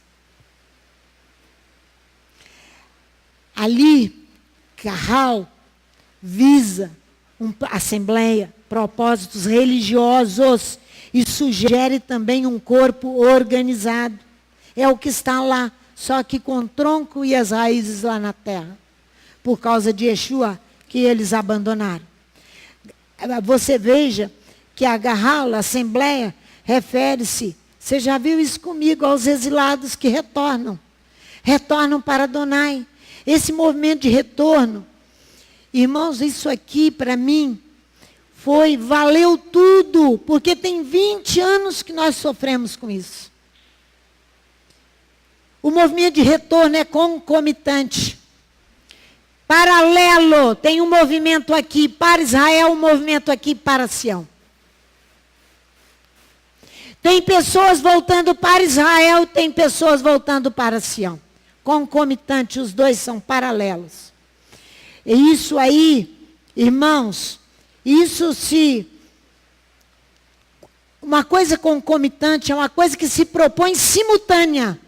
Ali, Carral visa uma assembleia, propósitos religiosos e sugere também um corpo organizado. É o que está lá, só que com o tronco e as raízes lá na terra. Por causa de Yeshua que eles abandonaram. Você veja que a Garral, a assembleia, refere-se, você já viu isso comigo, aos exilados que retornam. Retornam para Adonai. Esse movimento de retorno, irmãos, isso aqui para mim valeu tudo, porque tem 20 anos que nós sofremos com isso. O movimento de retorno é concomitante. Paralelo, tem um movimento aqui para Israel, um movimento aqui para Sião. Tem pessoas voltando para Israel, tem pessoas voltando para Sião. Concomitante, os dois são paralelos. E isso aí, irmãos, uma coisa concomitante é uma coisa que se propõe simultaneamente.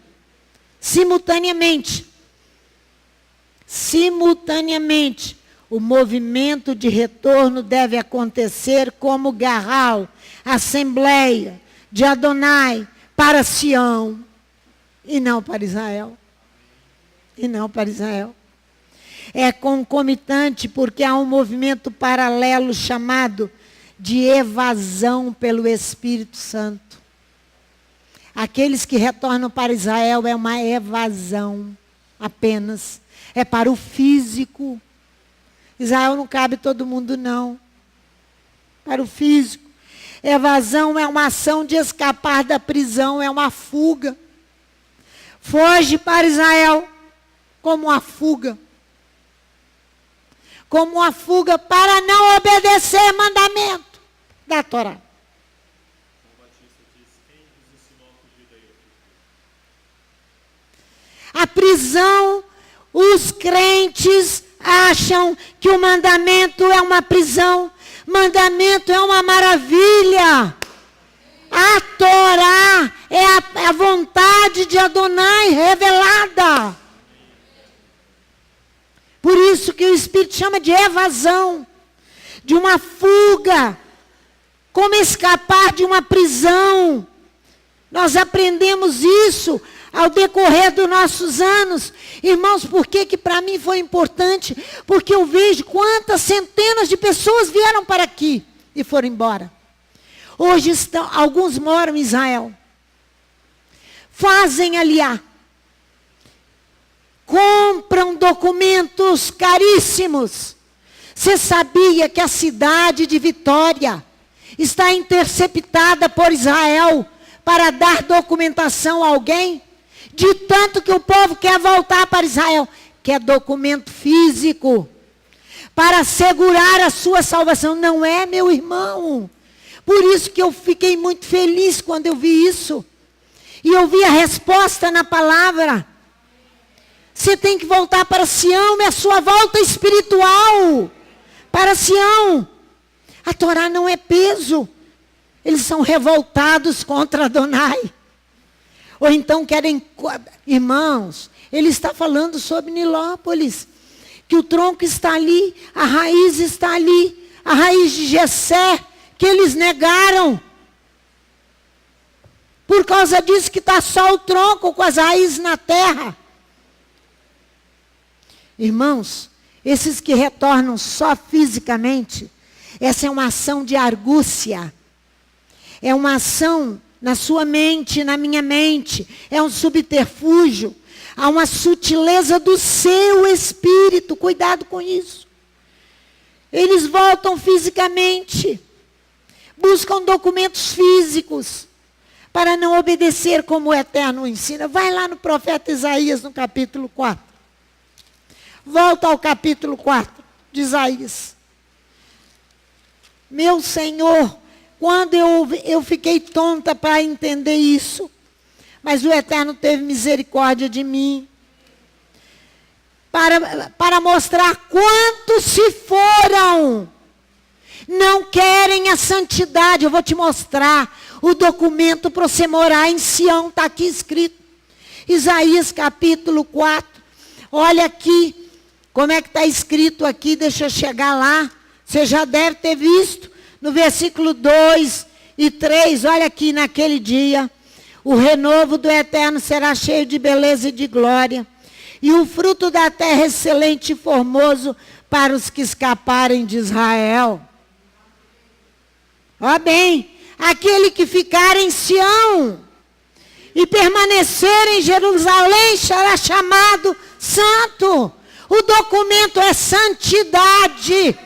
Simultaneamente, o movimento de retorno deve acontecer como Garral, assembleia de Adonai para Sião e não para Israel. E não para Israel. É concomitante porque há um movimento paralelo chamado de evasão pelo Espírito Santo. Aqueles que retornam para Israel é uma evasão apenas. É para o físico. Israel não cabe todo mundo, não. Para o físico. Evasão é uma ação de escapar da prisão, é uma fuga. Foge para Israel como uma fuga. Como uma fuga para não obedecer mandamento da Torá. A prisão, os crentes acham que o mandamento é uma prisão. Mandamento é uma maravilha. A Torá é a vontade de Adonai revelada. Por isso que o Espírito chama de evasão, de uma fuga, como escapar de uma prisão. Nós aprendemos isso ao decorrer dos nossos anos. Irmãos, por que para mim foi importante? Porque eu vejo quantas centenas de pessoas vieram para aqui e foram embora. Hoje alguns moram em Israel. Fazem aliá. Compram documentos caríssimos. Você sabia que a cidade de Vitória está interceptada por Israel para dar documentação a alguém? De tanto que o povo quer voltar para Israel. Quer documento físico. para assegurar a sua salvação. Não é, meu irmão? Por isso que eu fiquei muito feliz quando eu vi isso. E eu vi a resposta na palavra. Você tem que voltar para Sião, é a sua volta espiritual. Para Sião. A Torá não é peso. Eles são revoltados contra Adonai. Ou então querem... Irmãos, ele está falando sobre Nilópolis. Que o tronco está ali, a raiz está ali. A raiz de Jessé, que eles negaram. Por causa disso que está só o tronco com as raízes na terra. Irmãos, esses que retornam só fisicamente, essa é uma ação de argúcia. É uma ação na sua mente, na minha mente. É um subterfúgio. Há uma sutileza do seu espírito. Cuidado com isso. Eles voltam fisicamente. Buscam documentos físicos. Para não obedecer como o Eterno ensina. Vai lá no profeta Isaías, no capítulo 4. Volta ao capítulo 4 de Isaías. Meu Senhor, quando eu fiquei tonta para entender isso, mas o Eterno teve misericórdia de mim, para mostrar quantos se foram, não querem a santidade. Eu vou te mostrar o documento para você morar em Sião, está aqui escrito. Isaías capítulo 4, olha aqui, como é que está escrito aqui, deixa eu chegar lá. Você já deve ter visto, no versículo 2 e 3, olha aqui, naquele dia, o renovo do Eterno será cheio de beleza e de glória, e o fruto da terra excelente e formoso para os que escaparem de Israel. Ó bem, aquele que ficar em Sião e permanecer em Jerusalém será chamado santo. O documento é santidade.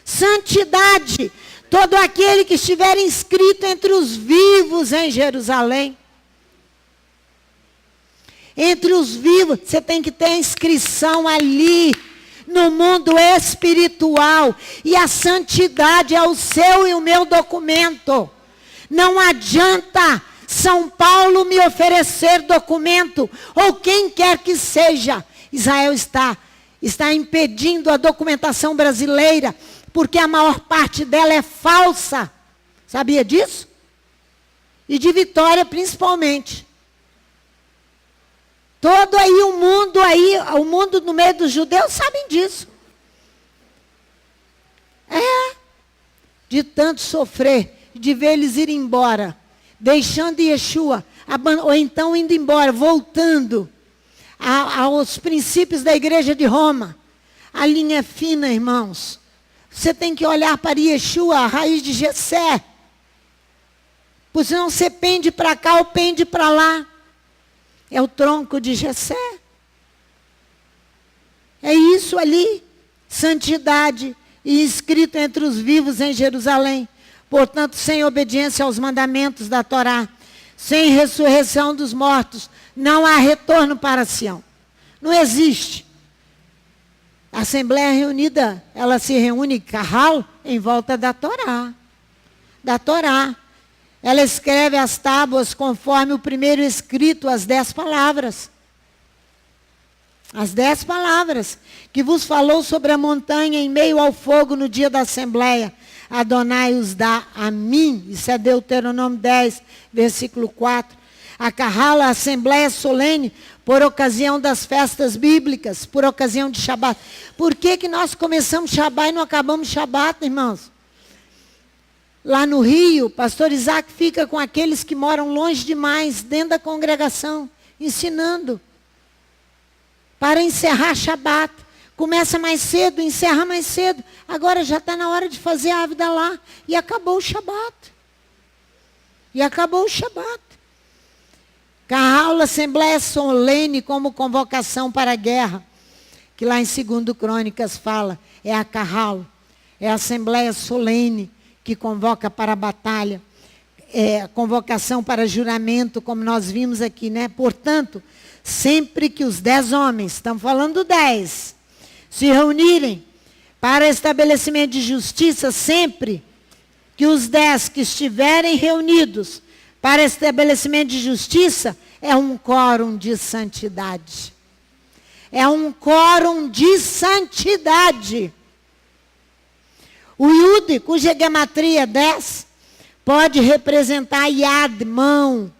Santidade. Todo aquele que estiver inscrito entre os vivos em Jerusalém. Entre os vivos, você tem que ter inscrição ali, no mundo espiritual. E a santidade é o seu e o meu documento. Não adianta São Paulo me oferecer documento, ou quem quer que seja. Israel está impedindo a documentação brasileira, porque a maior parte dela é falsa. Sabia disso? E de Vitória principalmente. Todo aí, o mundo no meio dos judeus sabem disso. É. De tanto sofrer, de ver eles ir embora, deixando Yeshua, ou então indo embora, voltando aos princípios da igreja de Roma. A linha é fina, irmãos. Você tem que olhar para Yeshua, a raiz de Jessé. Pois senão você pende para cá ou pende para lá. É o tronco de Jessé. É isso ali. Santidade e inscrito entre os vivos em Jerusalém. Portanto, sem obediência aos mandamentos da Torá, sem ressurreição dos mortos, não há retorno para Sião. Não existe. A Assembleia Reunida, ela se reúne carral em volta da Torá. Da Torá. Ela escreve as tábuas conforme o primeiro escrito, as 10 palavras. As 10 palavras que vos falou sobre a montanha em meio ao fogo no dia da Assembleia. Adonai os dá a mim. Isso é Deuteronômio 10, versículo 4. A carral, a Assembleia solene, por ocasião das festas bíblicas, por ocasião de Shabat. Por que nós começamos Shabat e não acabamos Shabat, irmãos? Lá no Rio, pastor Isaac fica com aqueles que moram longe demais, dentro da congregação, ensinando. Para encerrar Shabat. Começa mais cedo, encerra mais cedo. Agora já está na hora de fazer a Ávida lá. E acabou o Shabat. E acabou o Shabat. Carral, Assembleia solene como convocação para a guerra. Que lá em 2 Crônicas fala. É a Carral. É a Assembleia solene que convoca para a batalha. É a convocação para juramento, como nós vimos aqui, né? Portanto, sempre que os 10 homens, estamos falando 10, se reunirem para estabelecimento de justiça, sempre que os 10 que estiverem reunidos para estabelecimento de justiça, é um quórum de santidade. É um quórum de santidade. O Yud, cuja gematria é 10, pode representar Yad, mão,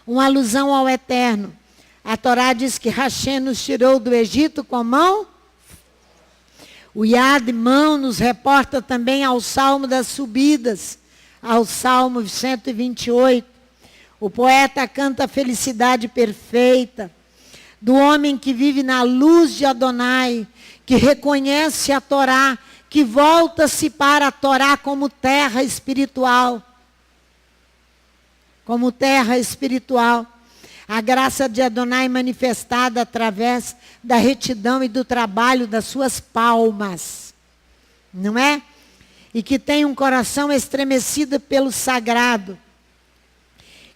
uma alusão ao eterno. A Torá diz que Hashem nos tirou do Egito com mão. O Yad, mão, nos reporta também ao Salmo das Subidas, ao Salmo 128. O poeta canta a felicidade perfeita do homem que vive na luz de Adonai, que reconhece a Torá, que volta-se para a Torá como terra espiritual. Como terra espiritual. A graça de Adonai manifestada através da retidão e do trabalho das suas palmas. Não é? E que tem um coração estremecido pelo sagrado.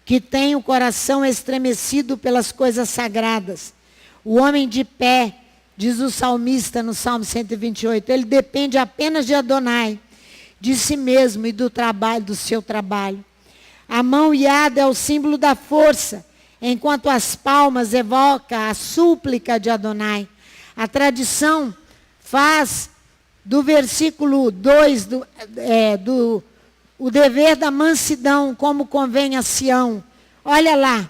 Que tem o coração estremecido pelas coisas sagradas. O homem de pé, diz o salmista no Salmo 128, ele depende apenas de Adonai, de si mesmo e do trabalho, do seu trabalho. A mão Yad é o símbolo da força, enquanto as palmas evocam a súplica de Adonai. A tradição faz do versículo 2, o dever da mansidão, como convém a Sião. Olha lá,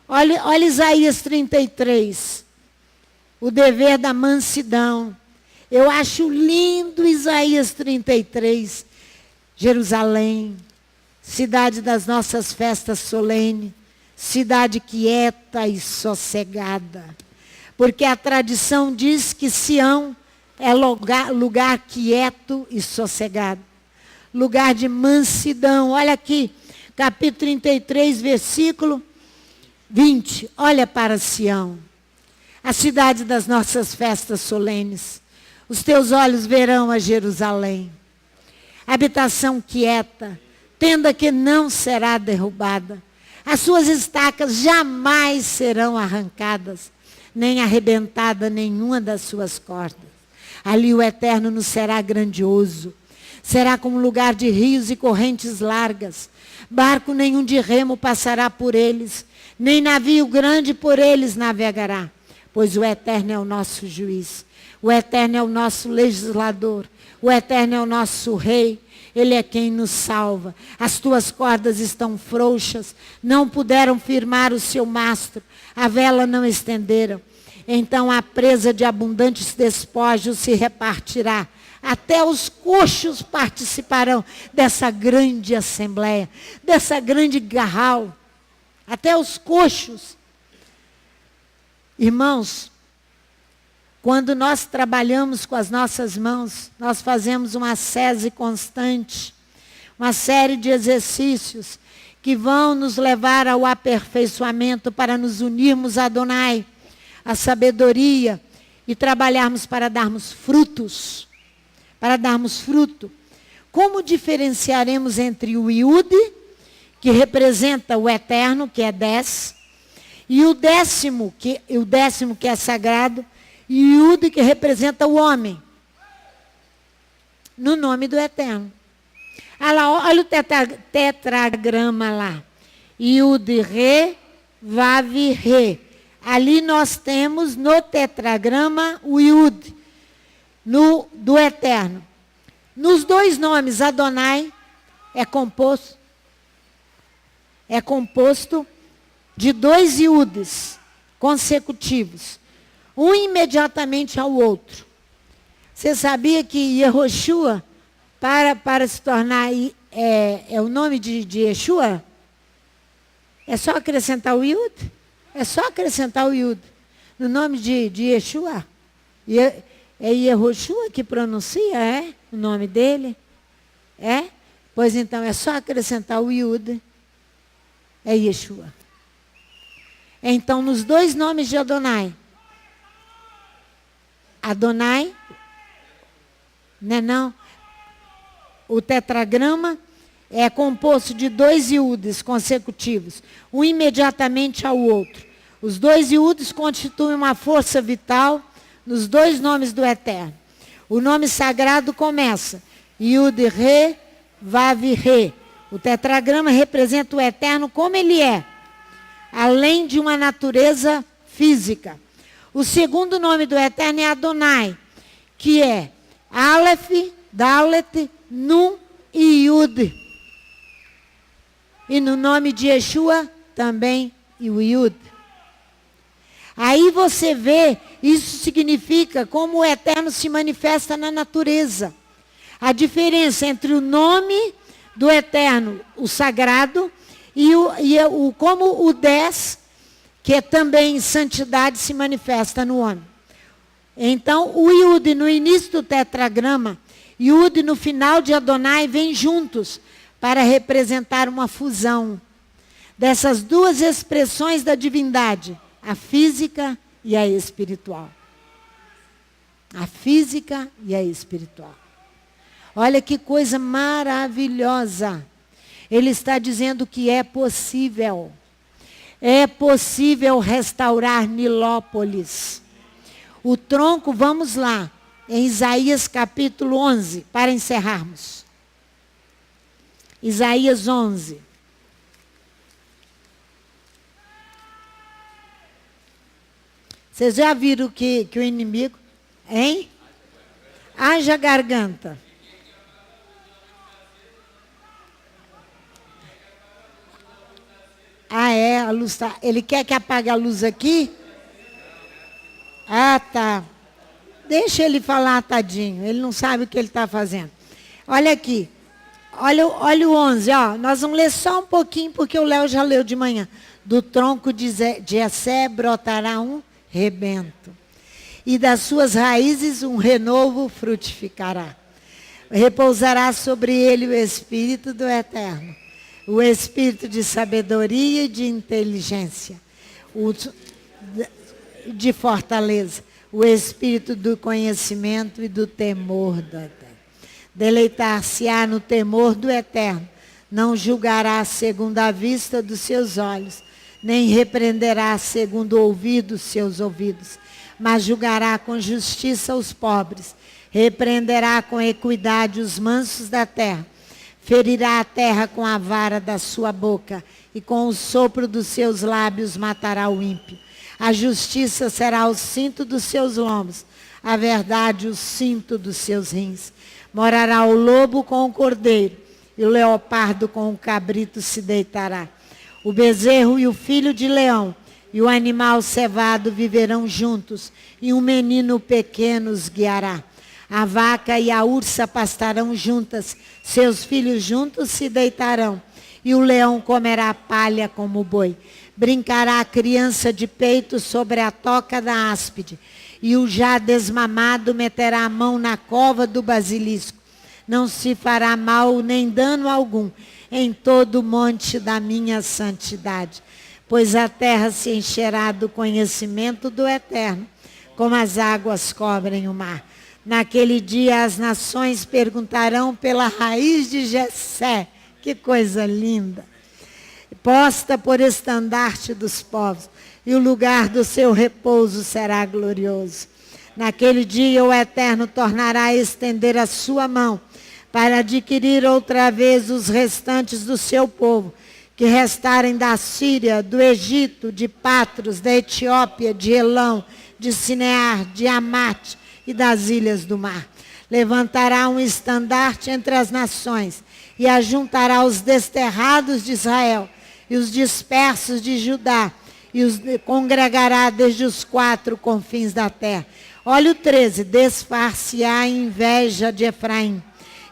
olha Isaías 33. O dever da mansidão. Eu acho lindo Isaías 33. Jerusalém, cidade das nossas festas solenes, cidade quieta e sossegada. Porque a tradição diz que Sião é lugar quieto e sossegado. Lugar de mansidão. Olha aqui, capítulo 33, versículo 20. Olha para Sião, a cidade das nossas festas solenes. Os teus olhos verão a Jerusalém. Habitação quieta, tenda que não será derrubada. As suas estacas jamais serão arrancadas, nem arrebentada nenhuma das suas cordas. Ali o Eterno nos será grandioso. Será como lugar de rios e correntes largas. Barco nenhum de remo passará por eles, nem navio grande por eles navegará. Pois o Eterno é o nosso juiz. O Eterno é o nosso legislador. O Eterno é o nosso rei. Ele é quem nos salva. As tuas cordas estão frouxas. Não puderam firmar o seu mastro. A vela não estenderam. Então a presa de abundantes despojos se repartirá. Até os coxos participarão dessa grande assembleia. Dessa grande garral. Até os coxos. Irmãos, quando nós trabalhamos com as nossas mãos, nós fazemos uma ascese constante, uma série de exercícios que vão nos levar ao aperfeiçoamento para nos unirmos a Adonai, a sabedoria e trabalharmos para darmos frutos. Para darmos fruto. Como diferenciaremos entre o Yud, que representa o Eterno, que é 10, e o décimo que é sagrado, e o Yud, que representa o homem, no nome do Eterno. Olha o tetragrama lá. Yud, Re, Vav, Re. Ali nós temos no tetragrama o Yud, do Eterno. Nos dois nomes, Adonai é composto de 2 Yudes consecutivos, um imediatamente ao outro. Você sabia que Yehoshua, para se tornar é o nome de Yeshua? É só acrescentar o Yud? É só acrescentar o Yud. No nome de Yeshua? É Yehoshua que pronuncia, o nome dele? É? Pois então, é só acrescentar o Yud. É Yeshua. Então, nos dois nomes de Adonai, não, o tetragrama é composto de 2 Yudes consecutivos, um imediatamente ao outro. Os 2 Yudes constituem uma força vital nos dois nomes do Eterno. O nome sagrado começa Yud-Re, Vav-Re. O tetragrama representa o Eterno como ele é, além de uma natureza física. O segundo nome do Eterno é Adonai, que é Aleph, Dalet, Nun e Yud. E no nome de Yeshua também o Yud. Aí você vê, isso significa como o Eterno se manifesta na natureza. A diferença entre o nome do Eterno, o sagrado, e como o 10, que é também santidade, se manifesta no homem. Então, o Yud no início do tetragrama, Yud no final de Adonai, vem juntos para representar uma fusão dessas duas expressões da divindade, a física e a espiritual. A física e a espiritual. Olha que coisa maravilhosa. Ele está dizendo que é possível. É possível restaurar Nilópolis. O tronco, vamos lá, em Isaías capítulo 11, para encerrarmos. Isaías 11. Vocês já viram que o inimigo, hein? Haja garganta. Ah, é, a luz está... Ele quer que apague a luz aqui? Ah, tá. Deixa ele falar, tadinho. Ele não sabe o que ele está fazendo. Olha aqui. Olha o 11, ó. Nós vamos ler só um pouquinho, porque o Léo já leu de manhã. Do tronco de Jessé brotará um rebento. E das suas raízes um renovo frutificará. Repousará sobre ele o Espírito do Eterno. O Espírito de sabedoria e de inteligência. De fortaleza. O Espírito do conhecimento e do temor do Eterno. Deleitar-se-á no temor do Eterno. Não julgará segundo a vista dos seus olhos, nem repreenderá segundo o ouvido dos seus ouvidos, mas julgará com justiça os pobres, repreenderá com equidade os mansos da terra, ferirá a terra com a vara da sua boca, e com o sopro dos seus lábios matará o ímpio. A justiça será o cinto dos seus lombos, a verdade o cinto dos seus rins. Morará o lobo com o cordeiro, e o leopardo com o cabrito se deitará. O bezerro e o filho de leão, e o animal cevado viverão juntos, e um menino pequeno os guiará. A vaca e a ursa pastarão juntas, seus filhos juntos se deitarão, e o leão comerá palha como o boi. Brincará a criança de peito sobre a toca da áspide, e o já desmamado meterá a mão na cova do basilisco. Não se fará mal nem dano algum em todo o monte da minha santidade, pois a terra se encherá do conhecimento do Eterno, como as águas cobrem o mar. Naquele dia as nações perguntarão pela raiz de Jessé. Que coisa linda! Posta por estandarte dos povos, e o lugar do seu repouso será glorioso. Naquele dia o Eterno tornará a estender a sua mão, para adquirir outra vez os restantes do seu povo, que restarem da Síria, do Egito, de Patros, da Etiópia, de Elão, de Sinear, de Amate e das ilhas do mar. Levantará um estandarte entre as nações, e ajuntará os desterrados de Israel, e os dispersos de Judá, e os congregará desde os 4 confins da terra. Olha o 13, desfar-se-á a inveja de Efraim,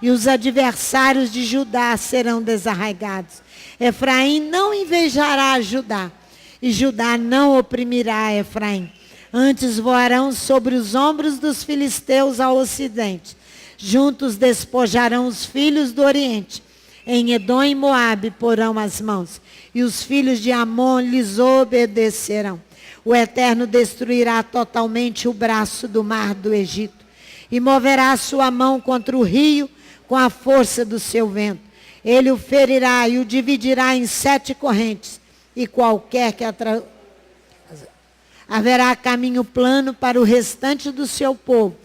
e os adversários de Judá serão desarraigados. Efraim não invejará Judá, e Judá não oprimirá Efraim. Antes voarão sobre os ombros dos filisteus ao ocidente. Juntos despojarão os filhos do oriente. Em Edom e Moabe porão as mãos, e os filhos de Amon lhes obedecerão. O Eterno destruirá totalmente o braço do mar do Egito, e moverá a sua mão contra o rio com a força do seu vento. Ele o ferirá e o dividirá em 7 correntes, e qualquer que Haverá caminho plano para o restante do seu povo,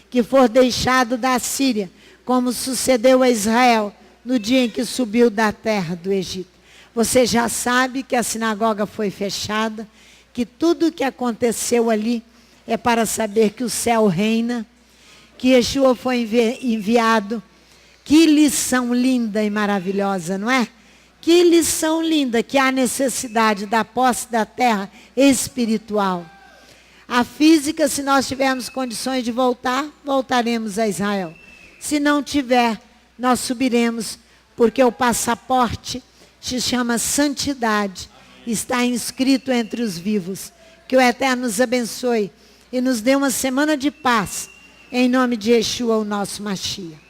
que for deixado da Síria, como sucedeu a Israel no dia em que subiu da terra do Egito. Você já sabe que a sinagoga foi fechada, que tudo o que aconteceu ali é para saber que o céu reina, que Yeshua foi enviado. Que lição linda e maravilhosa, não é? Que lição linda que há necessidade da posse da terra espiritual. A física, se nós tivermos condições de voltar, voltaremos a Israel. Se não tiver, nós subiremos, porque o passaporte se chama santidade. Está inscrito entre os vivos. Que o Eterno nos abençoe e nos dê uma semana de paz. Em nome de Yeshua, o nosso Mashiach.